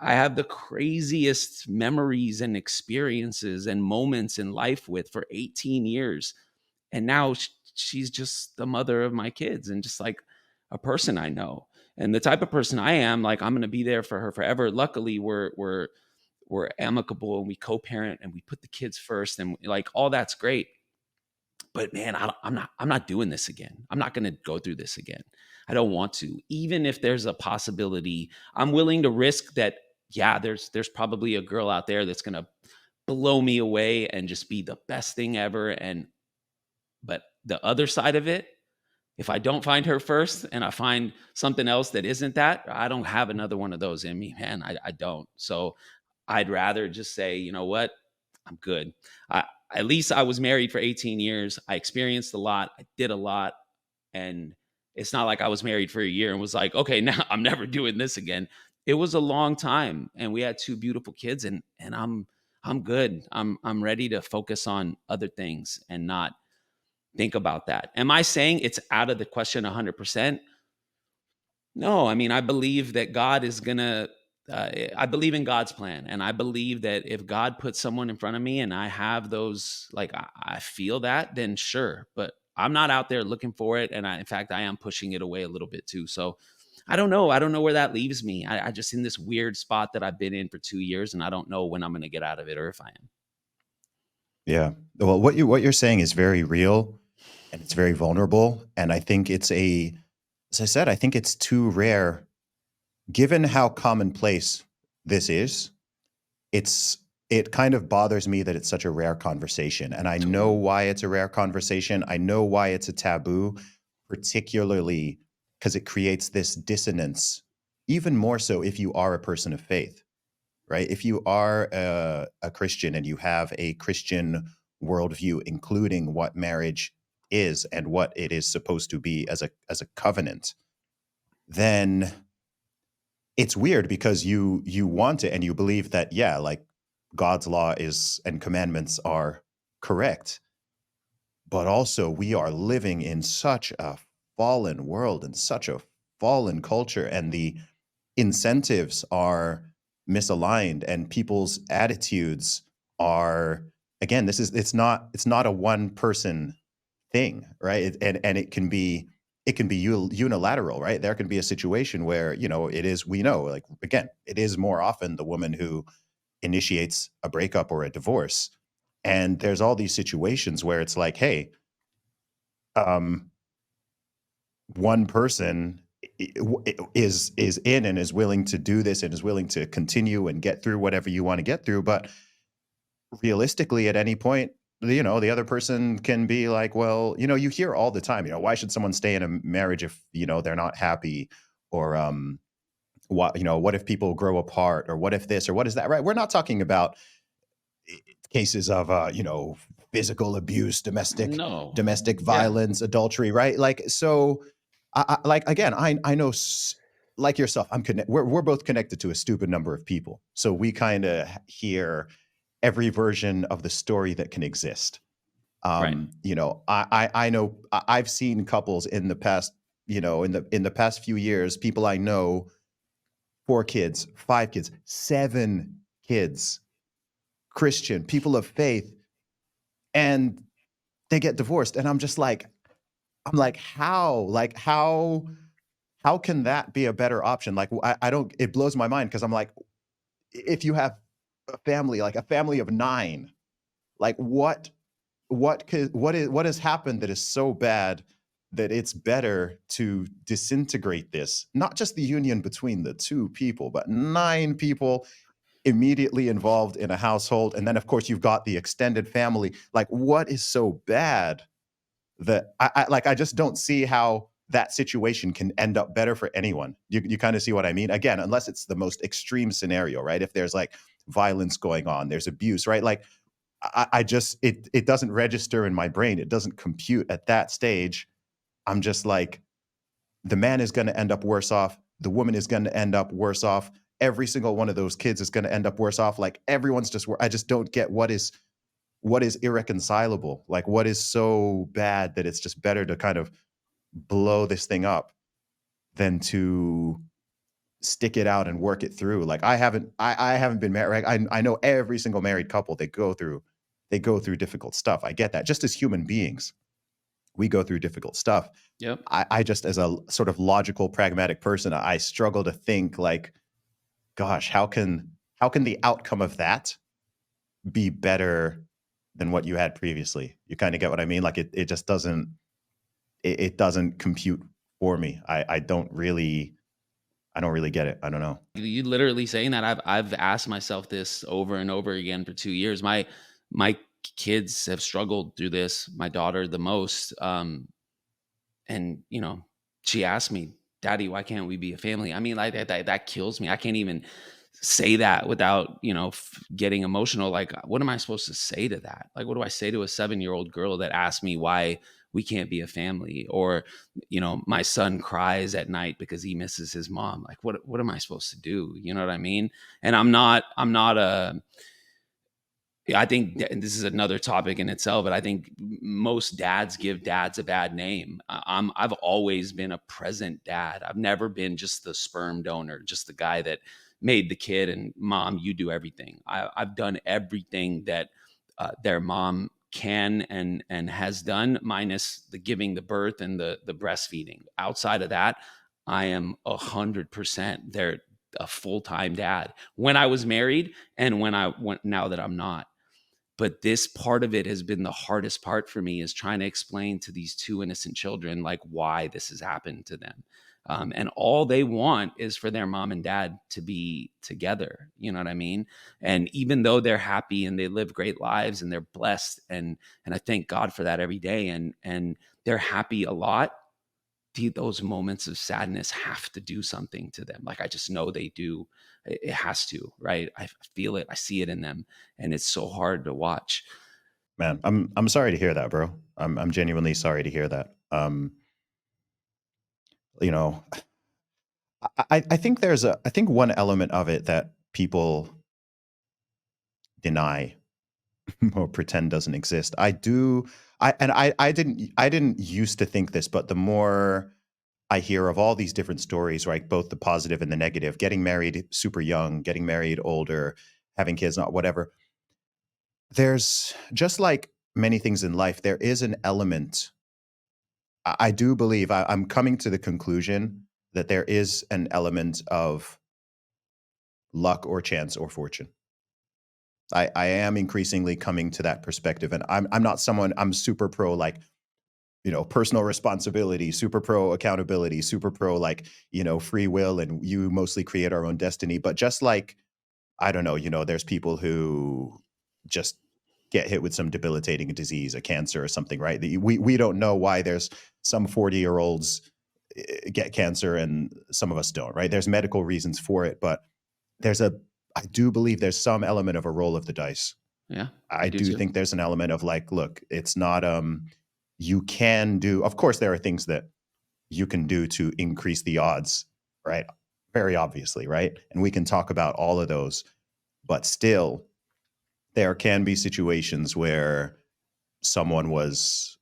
have the craziest memories and experiences and moments in life with for 18 years. And now she's just the mother of my kids and just like a person I know. And the type of person I am, like, I'm going to be there for her forever. Luckily, we're amicable and we co-parent and we put the kids first, and like all that's great. But man, I'm not doing this again. I'm not going to go through this again. I don't want to. Even if there's a possibility, I'm willing to risk that. Yeah, there's probably a girl out there that's going to blow me away and just be the best thing ever. And but the other side of it, if I don't find her first and I find something else that isn't that, I don't have another one of those in me, man. I don't. So I'd rather just say, you know what, I'm good. I, at least I was married for 18 years. I experienced a lot. I did a lot. And it's not like I was married for a year and was like, okay, now I'm never doing this again. It was a long time, and we had two beautiful kids, and I'm good. I'm ready to focus on other things and not think about that. Am I saying it's out of the question 100%? No, I mean, I believe that God is gonna. I believe in God's plan, and I believe that if God puts someone in front of me, and I have those, like I feel that, then sure. But I'm not out there looking for it, and in fact, I am pushing it away a little bit too. So I don't know. I don't know where that leaves me. I just in this weird spot that I've been in for 2 years, and I don't know when I'm going to get out of it or if I am. Yeah. Well, what you're saying is very real and it's very vulnerable. And I think as I said, I think it's too rare, given how commonplace this is. It's it kind of bothers me that it's such a rare conversation. And I know Totally. why it's a rare conversation. I know why it's a taboo, particularly because it creates this dissonance, even more so if you are a person of faith, right? If you are a Christian and you have a Christian worldview, including what marriage is and what it is supposed to be as a covenant, then it's weird because you want it and you believe that, yeah, like God's law is and commandments are correct, but also we are living in such a fallen world and such a fallen culture, and the incentives are misaligned and people's attitudes are, again, it's not a one person thing, right? And it can be unilateral, right? There can be a situation where, it is, we know, like, again, it is more often the woman who initiates a breakup or a divorce. And there's all these situations where it's like, hey, um one person is in and is willing to do this and is willing to continue and get through whatever you want to get through, but realistically at any point, the other person can be like, well, you hear all the time, why should someone stay in a marriage if they're not happy, or what if people grow apart, or what if this or what is that, right? We're not talking about cases of physical abuse, No. domestic Yeah. violence, adultery, right? Like, so like, again, I know, like yourself, we're both connected to a stupid number of people, so we kind of hear every version of the story that can exist. Right. I know, I've seen couples in the past, in the past few years, people I know, 4 kids, 5 kids, 7 kids, Christian people of faith, and they get divorced, and I'm like, how can that be a better option? Like, I don't, it blows my mind because I'm like, if you have a family, like a family of 9, like what has happened that is so bad that it's better to disintegrate this, not just the union between the two people, but 9 people immediately involved in a household, and then of course you've got the extended family. Like, what is so bad that I just don't see how that situation can end up better for anyone. You kind of see what I mean? Again, unless it's the most extreme scenario, right? If there's like violence going on, there's abuse, right? Like, I just, it doesn't register in my brain. It doesn't compute at that stage. I'm just like, the man is going to end up worse off. The woman is going to end up worse off. every single one of those kids is going to end up worse off. Like everyone's just, I just don't get what is irreconcilable. Like what is so bad that it's just better to kind of blow this thing up than to stick it out and work it through. Like I haven't been married. Right? I know every single married couple, they go through difficult stuff. I get that. Just as human beings, we go through difficult stuff. Yep. I just, as a sort of logical, pragmatic person, I struggle to think like, gosh, how can the outcome of that be better than what you had previously? You kind of get what I mean? Like it just doesn't, it doesn't compute for me. I don't really get it. I don't know. You literally saying that, I've asked myself this over and over again for 2 years. My kids have struggled through this, my daughter the most, and, she asked me, "Daddy, why can't we be a family?" I mean, like, that kills me. I can't even say that without, getting emotional. Like, what am I supposed to say to that? Like, what do I say to a 7-year-old girl that asks me why we can't be a family? Or, my son cries at night because he misses his mom. Like, what am I supposed to do? You know what I mean? And I'm not a yeah, I think and this is another topic in itself, but I think most dads give dads a bad name. I've always been a present dad. I've never been just the sperm donor, just the guy that made the kid and mom, you do everything. I've done everything that their mom can and has done, minus the giving the birth and the breastfeeding. Outside of that, I am 100% they're a full time dad. When I was married and when I went now that I'm not, but this part of it has been the hardest part for me, is trying to explain to these two innocent children like why this has happened to them. And all they want is for their mom and dad to be together. You know what I mean? And even though they're happy and they live great lives and they're blessed, and I thank God for that every day, and they're happy a lot, those moments of sadness have to do something to them. Like, I just know they do. It has to, right? I feel it. I see it in them, and it's so hard to watch. Man, I'm sorry to hear that, bro. I'm genuinely sorry to hear that. You know, I think I think one element of it that people deny or pretend doesn't exist. I didn't used to think this, but the more I hear of all these different stories, right? Both the positive and the negative, getting married super young, getting married older, having kids, not whatever. There's just like many things in life, there is an element. I do believe I'm coming to the conclusion that there is an element of luck or chance or fortune. I am increasingly coming to that perspective. And I'm not someone, I'm super pro like, personal responsibility, super pro accountability, super pro like, free will, and you mostly create our own destiny. But just like, I don't know, there's people who just get hit with some debilitating disease, a cancer or something, right? We don't know why there's some 40-year-olds get cancer and some of us don't, right? There's medical reasons for it, but there's a, I do believe there's some element of a roll of the dice. Yeah, I I do do too. think there's an element of like, look, it's not, you can do, of course, there are things that you can do to increase the odds, right? Very obviously, right? And we can talk about all of those, but still, there can be situations where someone was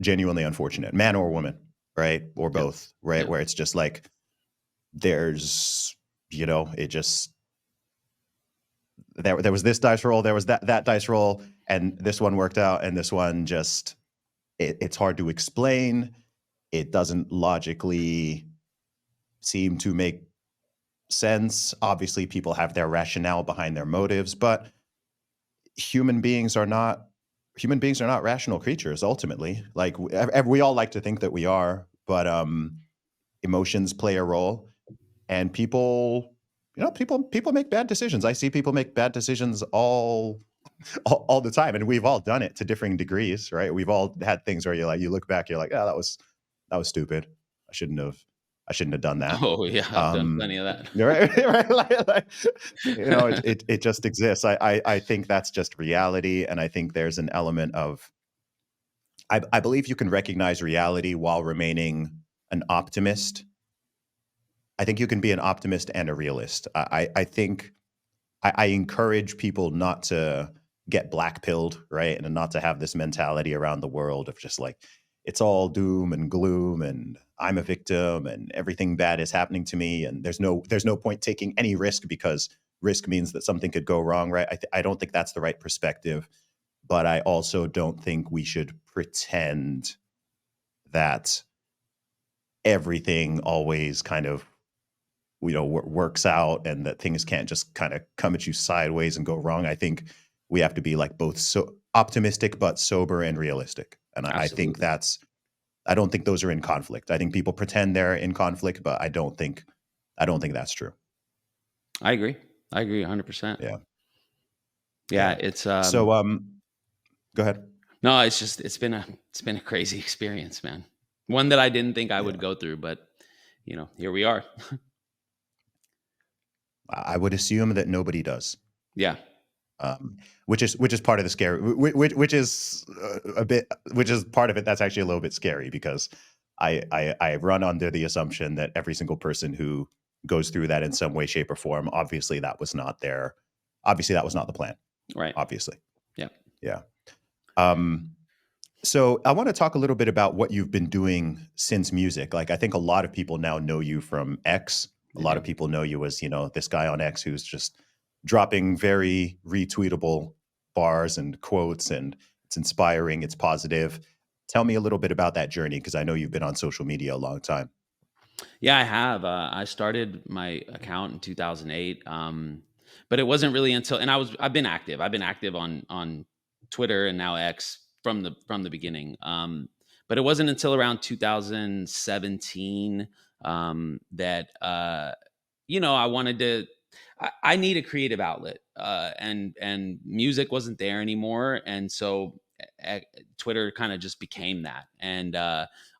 genuinely unfortunate, man or woman, right? Or Yep. both, right? Yep. Where it's just like, there's, it just, there was this dice roll, there was that dice roll, and this one worked out, and this one just, it's hard to explain. It doesn't logically seem to make sense. Obviously, people have their rationale behind their motives, but human beings are not human beings are not rational creatures ultimately. Like we all like to think that we are, but emotions play a role, and people make bad decisions. I see people make bad decisions all the time, and we've all done it to differing degrees, right? We've all had things where you look back, you're like, oh, that was stupid. I shouldn't have I shouldn't have done that. Oh yeah, I've done plenty of Right, right, that. it just exists. I think that's just reality, and I think there's an element of I believe you can recognize reality while remaining an optimist, I think you can be an optimist and a realist. I think I encourage people not to get black pilled, right? And not to have this mentality around the world of just like, it's all doom and gloom and I'm a victim and everything bad is happening to me. And there's no point taking any risk because risk means that something could go wrong, right? I don't think that's the right perspective. But I also don't think we should pretend that everything always kind of works out and that things can't just kind of come at you sideways and go wrong. I think we have to be like both so optimistic but sober and realistic. And I think Absolutely. I don't think those are in conflict. I think people pretend they're in conflict, but I don't think that's true. I agree. I agree 100%. Yeah. Yeah, Yeah. it's So go ahead. no, it's just it's been a crazy experience, man. One that I didn't think I would Yeah. go through, but here we are. I would assume that nobody does. Yeah. um, which is part of the scary, which is a bit, which is part of it. That's actually a little bit scary because I run under the assumption that every single person who goes through that in some way, shape, or form, obviously that was not the plan. Right. Obviously, Yeah. yeah. Um, so I want to talk a little bit about what you've been doing since music. Like I think a lot of people now know you from X. A They lot do. of people know you as, this guy on X who's just dropping very retweetable bars and quotes, and it's inspiring, it's positive. Tell me a little bit about that journey because I know you've been on social media a long time. Yeah, I have. I started my account in 2008, but it wasn't really until and I've been active. I've been active on Twitter and now X from the beginning. But it wasn't until around 2017 that I wanted to. I need a creative outlet, and music wasn't there anymore, and so eh, Twitter kind of just became that. And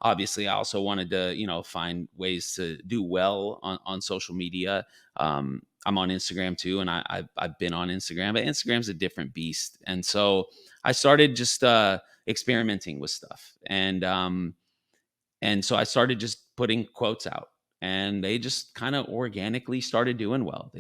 obviously, I also wanted to find ways to do well on social media. I'm on Instagram too, and I've been on Instagram, but Instagram's a different beast, and so I started just experimenting with stuff, and so I started just putting quotes out, and they just kind of organically started doing well.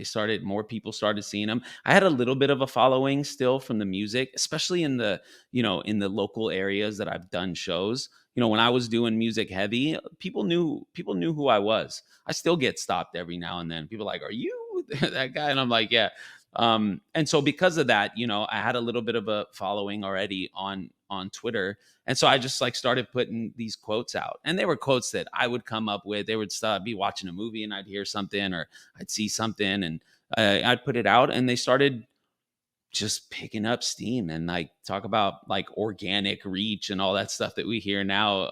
More people started seeing them. I had a little bit of a following still from the music, especially in the local areas that I've done shows. When I was doing music heavy, people knew who I was. I still get stopped every now and then. People are like, "Are you that guy?" And I'm like, "Yeah." And so because of that, I had a little bit of a following already on Twitter, and so I just like started putting these quotes out. And they were quotes that I would come up with. They would be watching a movie and I'd hear something or I'd see something, and I'd put it out, and they started just picking up steam. And like, talk about like organic reach and all that stuff that we hear now,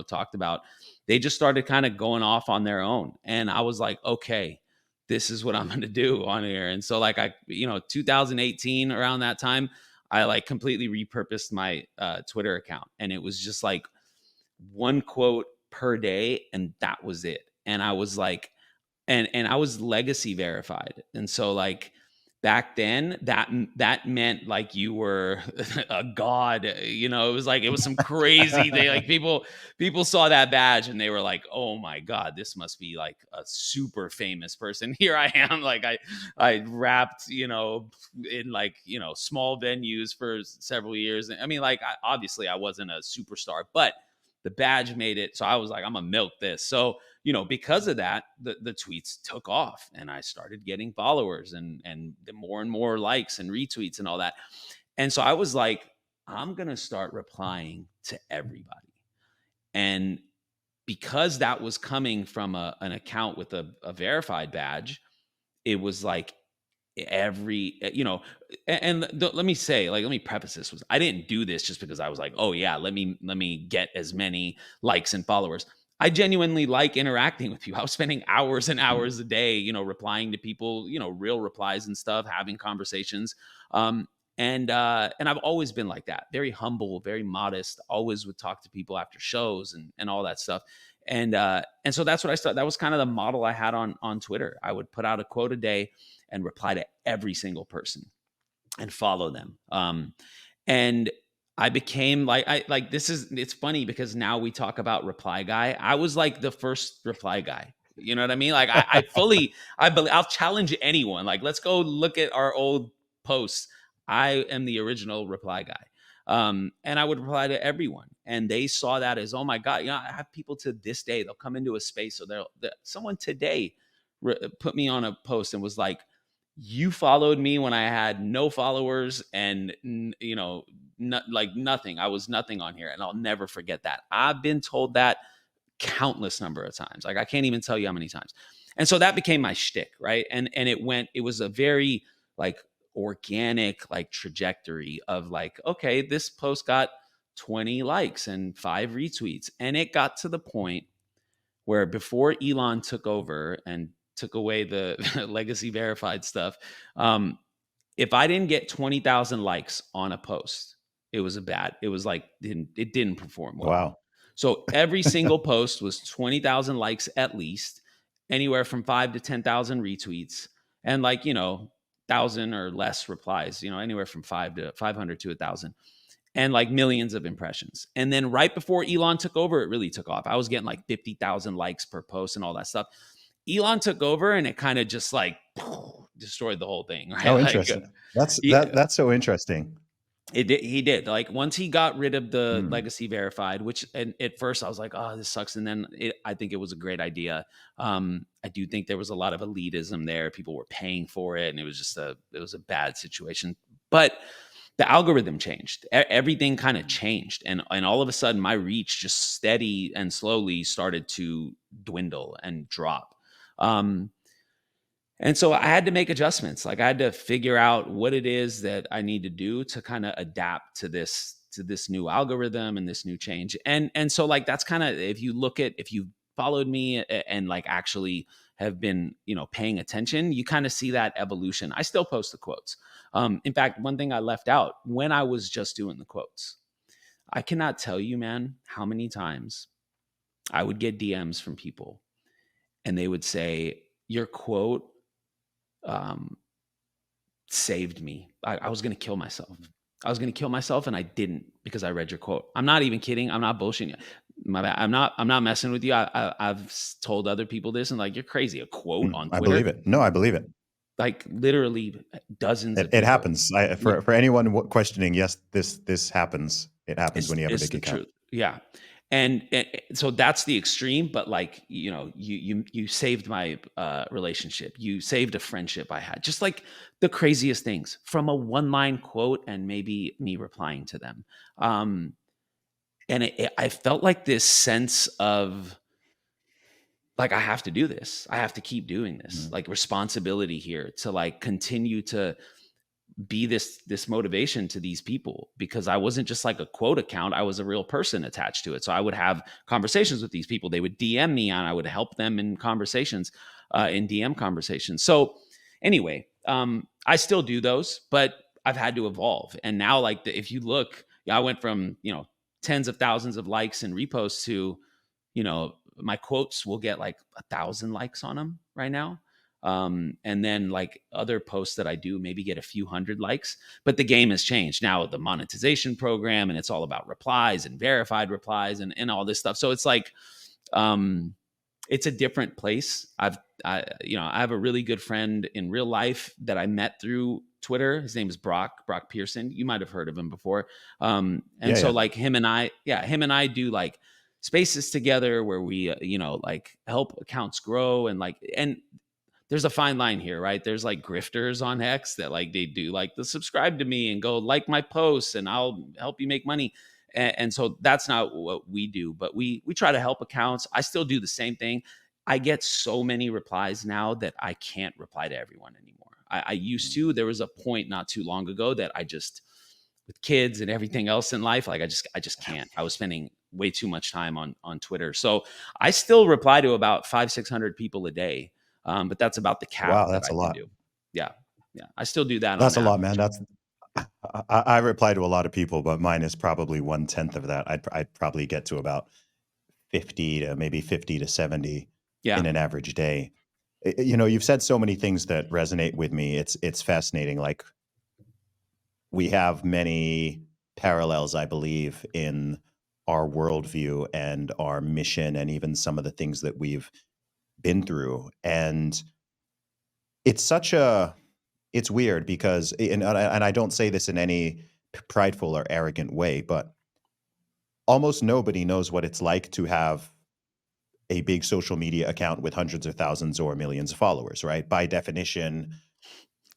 talked about. They just started kind of going off on their own. And I was like, okay, this is what I'm going to do on here. And so like 2018, around that time, I like completely repurposed my Twitter account, and it was just like one quote per day, and that was it. And I was like, and I was legacy verified. And so like back then that meant like you were a god. It was like it was some crazy thing. Like people saw that badge and they were like, "Oh my god, this must be like a super famous person." Here I am, like I rapped, in like, small venues for several years. I mean, like obviously I wasn't a superstar, but the badge made it. So I was like, I'm gonna milk this. So because of that, the tweets took off, and I started getting followers and the more and more likes and retweets and all that. And so I was like, I'm gonna start replying to everybody. And because that was coming from an account with a verified badge, it was like every let me say, like, let me preface this was I didn't do this just because I was like, oh yeah, let me get as many likes and followers. I genuinely like interacting with you. I was spending hours and Mm. hours a day, replying to people, real replies and stuff, having conversations. um and I've always been like that, very humble, very modest, always would talk to people after shows and all that stuff. And so that's what I started. That was kind of the model I had on Twitter. I would put out a quote a day and reply to every single person and follow them. And I became like, it's funny because now we talk about reply guy. I was like the first reply guy. You know what I mean? Like I fully, I believe, I'll challenge anyone. Like, let's go look at our old posts. I am the original reply guy. And I would reply to everyone. And they saw that as, oh my God, I have people to this day, they'll come into a space. So someone today put me on a post and was like, you followed me when I had no followers and, like nothing. I was nothing on here. And I'll never forget that. I've been told that countless number of times. Like I can't even tell you how many times. And so that became my shtick, right? And it was a very like organic like trajectory of like, okay, this post got 20 likes and 5 retweets. And it got to the point where before Elon took over and took away the legacy verified stuff, um, if I didn't get 20,000 likes on a post, it was like, it didn't perform well. Wow. So every single post was 20,000 likes at least, anywhere from 5 to 10,000 retweets, and like, 1,000 or less replies, anywhere from 500 to 1,000, and like millions of impressions. And then right before Elon took over, it really took off. I was getting like 50,000 likes per post and all that stuff. Elon took over and it kind of just like destroyed the whole thing, right? Oh, Like, interesting. That's yeah, that's so interesting. he did. Like once he got rid of the Mm. legacy verified, which and at first I was like, oh, this sucks. And then I think it was a great idea. I do think there was a lot of elitism there. People were paying for it, and it was a bad situation. But the algorithm changed. Everything kind of changed, and all of a sudden, my reach just steady and slowly started to dwindle and drop. Um, and so I had to make adjustments. Like I had to figure out what it is that I need to do to kind of adapt to this new algorithm and this new change. And so like that's kind of, if you followed me and like actually have been, paying attention, you kind of see that evolution. I still post the quotes. In fact, one thing I left out when I was just doing the quotes, I cannot tell you, man, how many times I would get DMs from people and they would say, your quote um, saved me. I was going to kill myself. I was going to kill myself, and I didn't because I read your quote. I'm not even kidding. I'm not bullshitting you. My bad. I'm not messing with you. I've told other people this, and like, you're crazy. A quote Mm, on I Twitter, believe it. No, I believe it. like literally dozens of It people. happens. Yeah, For anyone questioning, yes, this happens. It happens when you have a it's big the account. truth. Yeah. And so that's the extreme, but like, you saved my relationship. You saved a friendship I had. Just like the craziest things from a one-line quote and maybe me replying to them. Um, and I felt like this sense of like, I have to do this. I have to keep doing this. Mm. Like responsibility here to like continue to be this motivation to these people, because I wasn't just like a quote account. I was a real person attached to it. So I would have conversations with these people. They would DM me and I would help them in conversations, in DM conversations. So anyway, I still do those, but I've had to evolve. And now, like, if you look, yeah, I went from, tens of thousands of likes and reposts to, my quotes will get like 1,000 likes on them right now. And then like other posts that I do maybe get a few hundred likes, but the game has changed now with the monetization program, and it's all about replies and verified replies and all this stuff. So it's like, um, it's a different place. I have a really good friend in real life that I met through Twitter. His name is Brock Pearson. You might have heard of him before. And Yeah, so yeah. like him and I do like spaces together where we, like help accounts grow, and there's a fine line here, right? There's like grifters on X that like they do like the subscribe to me and go like my posts and I'll help you make money. And so that's not what we do, but we try to help accounts. I still do the same thing. I get so many replies now that I can't reply to everyone anymore. I used Mm. to. There was a point not too long ago that I just, with kids and everything else in life, like I just can't. I was spending way too much time on Twitter. So I still reply to about 500-600 people a day, but that's about the cap Wow, that that's I a can lot. do. Yeah, yeah, I still do that on That's a lot, man. average. That's I reply to a lot of people, but mine is probably 1/10 of that. I'd probably get to about 50 to maybe 50 to 70 Yeah, in an average day. You've said so many things that resonate with me. It's fascinating. Like we have many parallels, I believe, in our worldview and our mission, and even some of the things that we've been through. And it's such a it's weird because and I don't say this in any prideful or arrogant way, but almost nobody knows what it's like to have a big social media account with hundreds of thousands or millions of followers, right? By definition,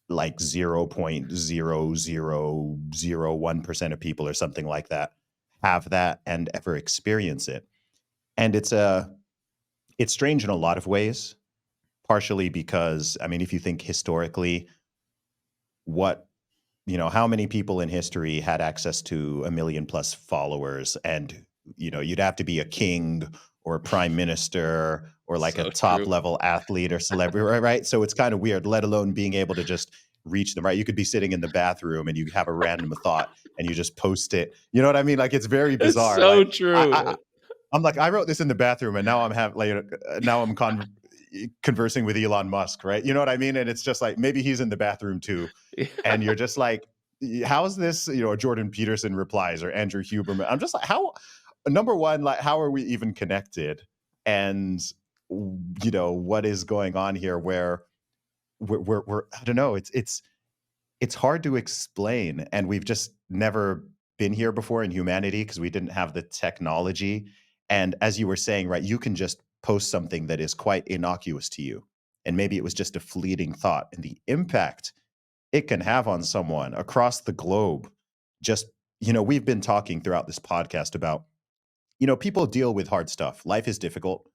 like 0.0001% of people or something like that have that and ever experience it. And it's strange in a lot of ways, partially because I mean, if you think historically, what how many people in history had access to a million plus followers? And, you'd have to be a king or a prime minister or like a So top true. level athlete or celebrity, right? So it's kind of weird, let alone being able to just reach them, right? You could be sitting in the bathroom and you have a random thought and you just post it. You know what I mean? Like it's very It's bizarre. so Like I, true. I'm like, I wrote this in the bathroom, and now I'm have like now I'm conversing with Elon Musk, right? You know what I mean? And it's just like maybe he's in the bathroom too, Yeah. and you're just like, how is this? Jordan Peterson replies or Andrew Huberman. I'm just like, how? Number one, like, how are we even connected? And what is going on here? Where we're I don't know. It's hard to explain, and we've just never been here before in humanity because we didn't have the technology. And as you were saying, right, you can just post something that is quite innocuous to you, and maybe it was just a fleeting thought, and the impact it can have on someone across the globe. Just we've been talking throughout this podcast about people deal with hard stuff. Life is difficult.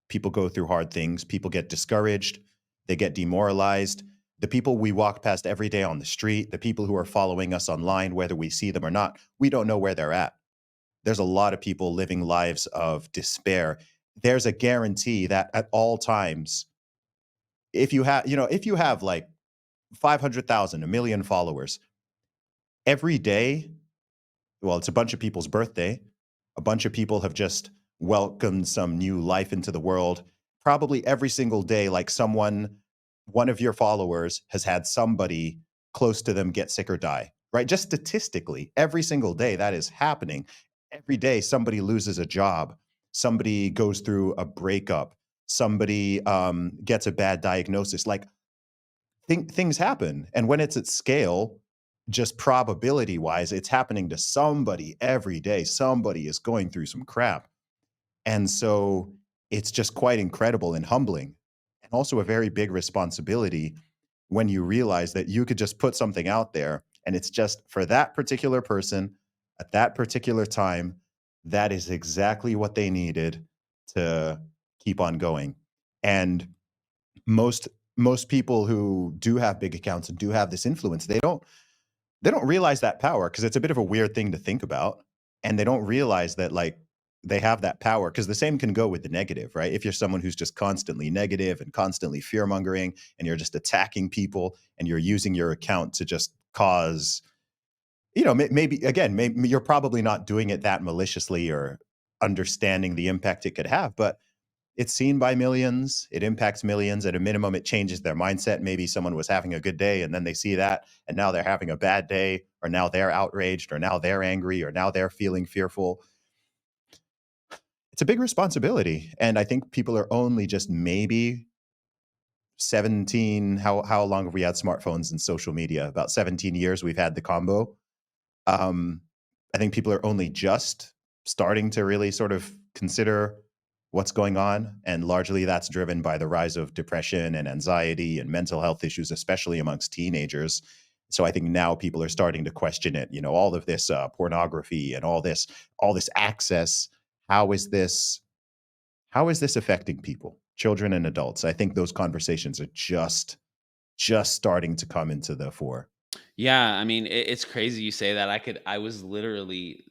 People go through hard things. People get discouraged. They get demoralized. The people we walk past every day on the street, the people who are following us online, whether we see them or not, we don't know where they're at. There's a lot of people living lives of despair. There's a guarantee that at all times, if you have like 500,000, a million followers, every day, well, it's a bunch of people's birthday. A bunch of people have just welcomed some new life into the world. Probably every single day, like one of your followers has had somebody close to them get sick or die, right? Just statistically, every single day that is happening. Every day, somebody loses a job, somebody goes through a breakup, somebody gets a bad diagnosis. Like things happen. And when it's at scale, just probability wise, it's happening to somebody every day. Somebody is going through some crap. And so it's just quite incredible and humbling, and also a very big responsibility when you realize that you could just put something out there and it's just for that particular person at that particular time. That is exactly what they needed to keep on going. And most most people who do have big accounts and do have this influence, they don't realize that power because it's a bit of a weird thing to think about, and they don't realize that like they have that power because the same can go with the negative, right? If you're someone who's just constantly negative and constantly fear mongering and you're just attacking people and you're using your account to just cause, maybe again, maybe you're probably not doing it that maliciously or understanding the impact it could have, but it's seen by millions. It impacts millions. At a minimum, it changes their mindset. Maybe someone was having a good day and then they see that and now they're having a bad day, or now they're outraged, or now they're angry, or now they're feeling fearful. It's a big responsibility. And I think people are only just maybe 17. How long have we had smartphones and social media? About 17 years we've had the combo. Um, I think people are only just starting to really sort of consider what's going on. And largely that's driven by the rise of depression and anxiety and mental health issues, especially amongst teenagers. So I think now people are starting to question it. All of this pornography and all this access. How is this? How is this affecting people, children and adults? I think those conversations are just starting to come into the fore. Yeah, I mean, it's crazy you say that. I was literally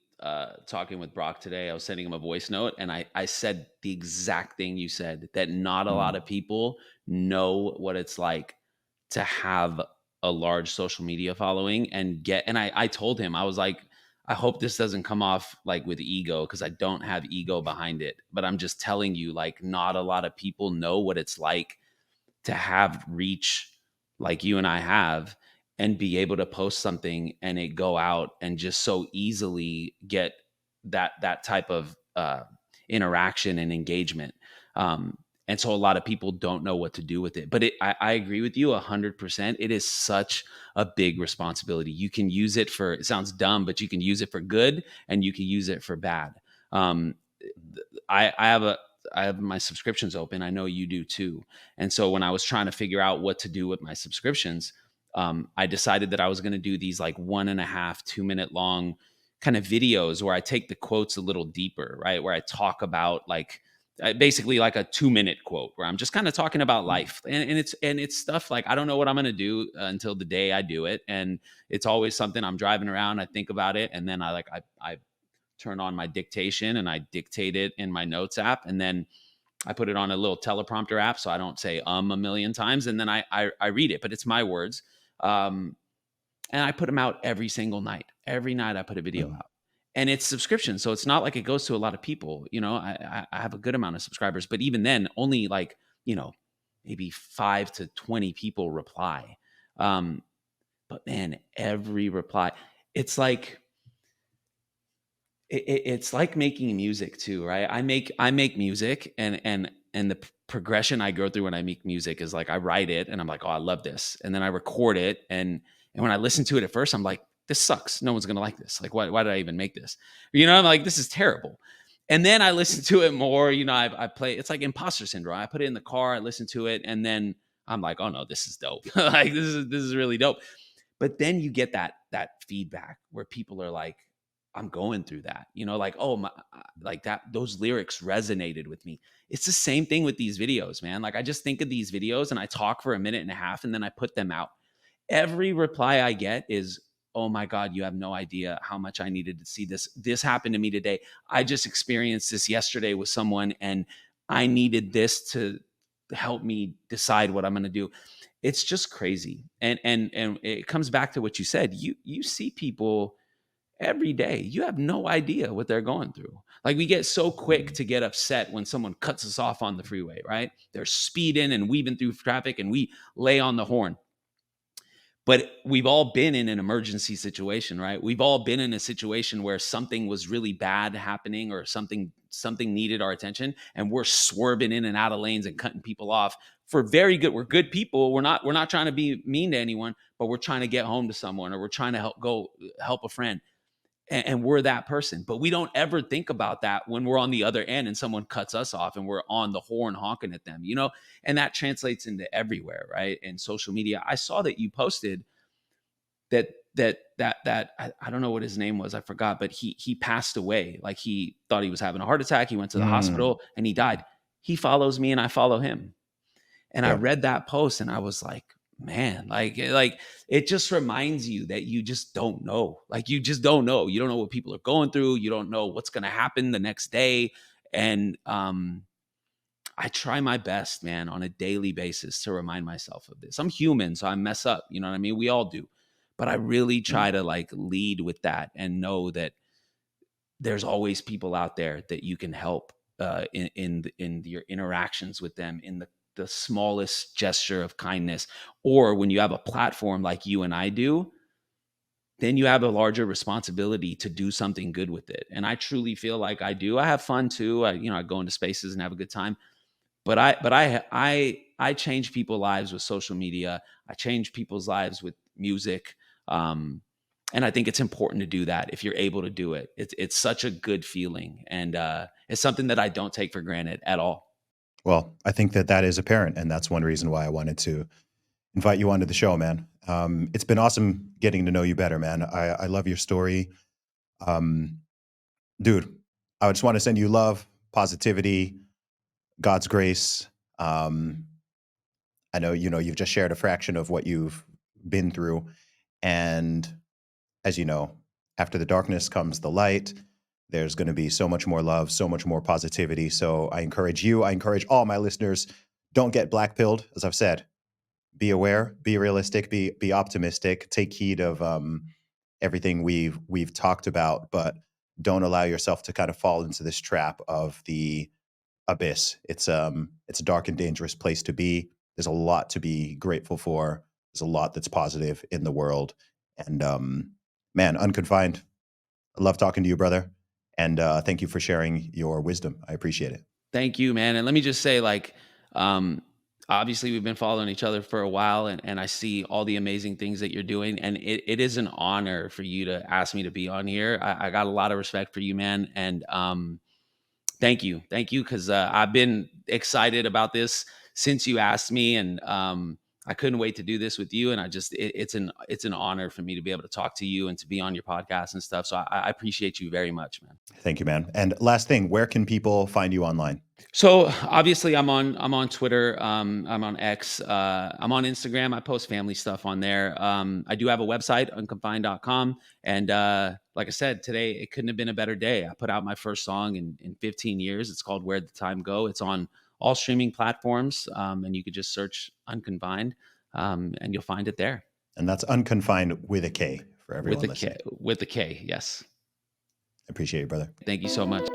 talking with Brock today. I was sending him a voice note, and I said the exact thing you said, that not a lot Mm. of people know what it's like to have a large social media following and get. And I told him, I was like, I hope this doesn't come off like with ego, because I don't have ego behind it. But I'm just telling you, like, not a lot of people know what it's like to have reach like you and I have, and be able to post something and it go out and just so easily get that type of interaction and engagement. Um, And so a lot of people don't know what to do with it. But I agree with you 100%. It is such a big responsibility. You can use it for, it sounds dumb, but you can use it for good and you can use it for bad. Um, I have I have my subscriptions open. I know you do too. And so when I was trying to figure out what to do with my subscriptions, I decided that I was going to do these like 1.5, 2 minute long kind of videos where I take the quotes a little deeper, right? Where I talk about like basically like a 2 minute quote where I'm just kind of talking about life, and it's stuff like I don't know what I'm going to do until the day I do it, and it's always something I'm driving around, I think about it, and then I turn on my dictation and I dictate it in my notes app, and then I put it on a little teleprompter app so I don't say a million times, and then I read it, but it's my words. Um, and I put them out every single night. Every night I put a video Mm. out, and it's subscription, so it's not like it goes to a lot of people. You know, I have a good amount of subscribers, but even then, only like you know maybe 5 to 20 people reply. Um, but man, every reply, it's like it's like making music too, right? I make music, and the progression I go through when I make music is like I write it and I'm like, oh, I love this, and then I record it, and when I listen to it at first, I'm like, this sucks. No one's gonna like this. Like, why did I even make this? You know, I'm like, this is terrible. And then I listen to it more. You know, I play. It's like imposter syndrome. I put it in the car, I listen to it, and then I'm like, oh no, this is dope. Like this is really dope. But then you get that feedback where people are like, I'm going through that, you know, like, oh my, like that, those lyrics resonated with me. It's the same thing with these videos, man. Like I just think of these videos and I talk for a minute and a half and then I put them out. Every reply I get is, oh my God, you have no idea how much I needed to see this. This happened to me today. I just experienced this yesterday with someone and I needed this to help me decide what I'm going to do. It's just crazy. And it comes back to what you said. You see people every day. You have no idea what they're going through. Like we get so quick Mm. to get upset when someone cuts us off on the freeway, right? They're speeding and weaving through traffic and we lay on the horn. But we've all been in an emergency situation, right? We've all been in a situation where something was really bad happening or something needed our attention and we're swerving in and out of lanes and cutting people off for very good, we're good people. We're not trying to be mean to anyone, but we're trying to get home to someone or we're trying to help a friend, and we're that person. But we don't ever think about that when we're on the other end and someone cuts us off and we're on the horn honking at them, you know? And that translates into everywhere, right? And social media. I saw that you posted I don't know what his name was, I forgot, but he passed away. Like he thought he was having a heart attack. He went to the Mm. hospital and he died. He follows me and I follow him. And I Yep. read that post and I was like, man, like it just reminds you that you just don't know. Like you just don't know. You don't know what people are going through. You don't know what's going to happen the next day. And I try my best, man, on a daily basis to remind myself of this. I'm human, so I mess up. You know what I mean? We all do. But I really try Mm. to like lead with that and know that there's always people out there that you can help in your interactions with them, in the smallest gesture of kindness, or when you have a platform like you and I do, then you have a larger responsibility to do something good with it. And I truly feel like I do. I have fun too. I go into spaces and have a good time, but I change people's lives with social media. I change people's lives with music. Um, and I think it's important to do that if you're able to do it. It's such a good feeling, and it's something that I don't take for granted at all. Well, I think that that is apparent, and that's one reason why I wanted to invite you onto the show, man. It's been awesome getting to know you better, man. I love your story. Um, Dude, I just want to send you love, positivity, God's grace. Um, I know, you've just shared a fraction of what you've been through. And as you know, after the darkness comes the light. There's going to be so much more love, so much more positivity. So I encourage you, I encourage all my listeners, don't get black pilled, as I've said. Be aware, be realistic, be optimistic, take heed of everything we've talked about, but don't allow yourself to kind of fall into this trap of the abyss. It's a dark and dangerous place to be. There's a lot to be grateful for. There's a lot that's positive in the world. And man, Unconfined, I love talking to you, brother. And thank you for sharing your wisdom. I appreciate it. Thank you, man. And let me just say, like, Um, Obviously, we've been following each other for a while, and I see all the amazing things that you're doing. And it is an honor for you to ask me to be on here. I got a lot of respect for you, man. And thank you, because I've been excited about this since you asked me, and I couldn't wait to do this with you. And it's an honor for me to be able to talk to you and to be on your podcast and stuff. So I appreciate you very much, man. Thank you, man. And last thing, where can people find you online? So obviously I'm on Twitter, I'm on X, I'm on Instagram. I post family stuff on there. I do have a website, unconfined.com. And like I said, today it couldn't have been a better day. I put out my first song in 15 years. It's called Where'd the Time Go? It's on all streaming platforms. And you could just search Unconfined, and you'll find it there. And that's Unconfined with a K for With everyone the K, listening. with the K, yes. Appreciate you, brother. Thank you so much.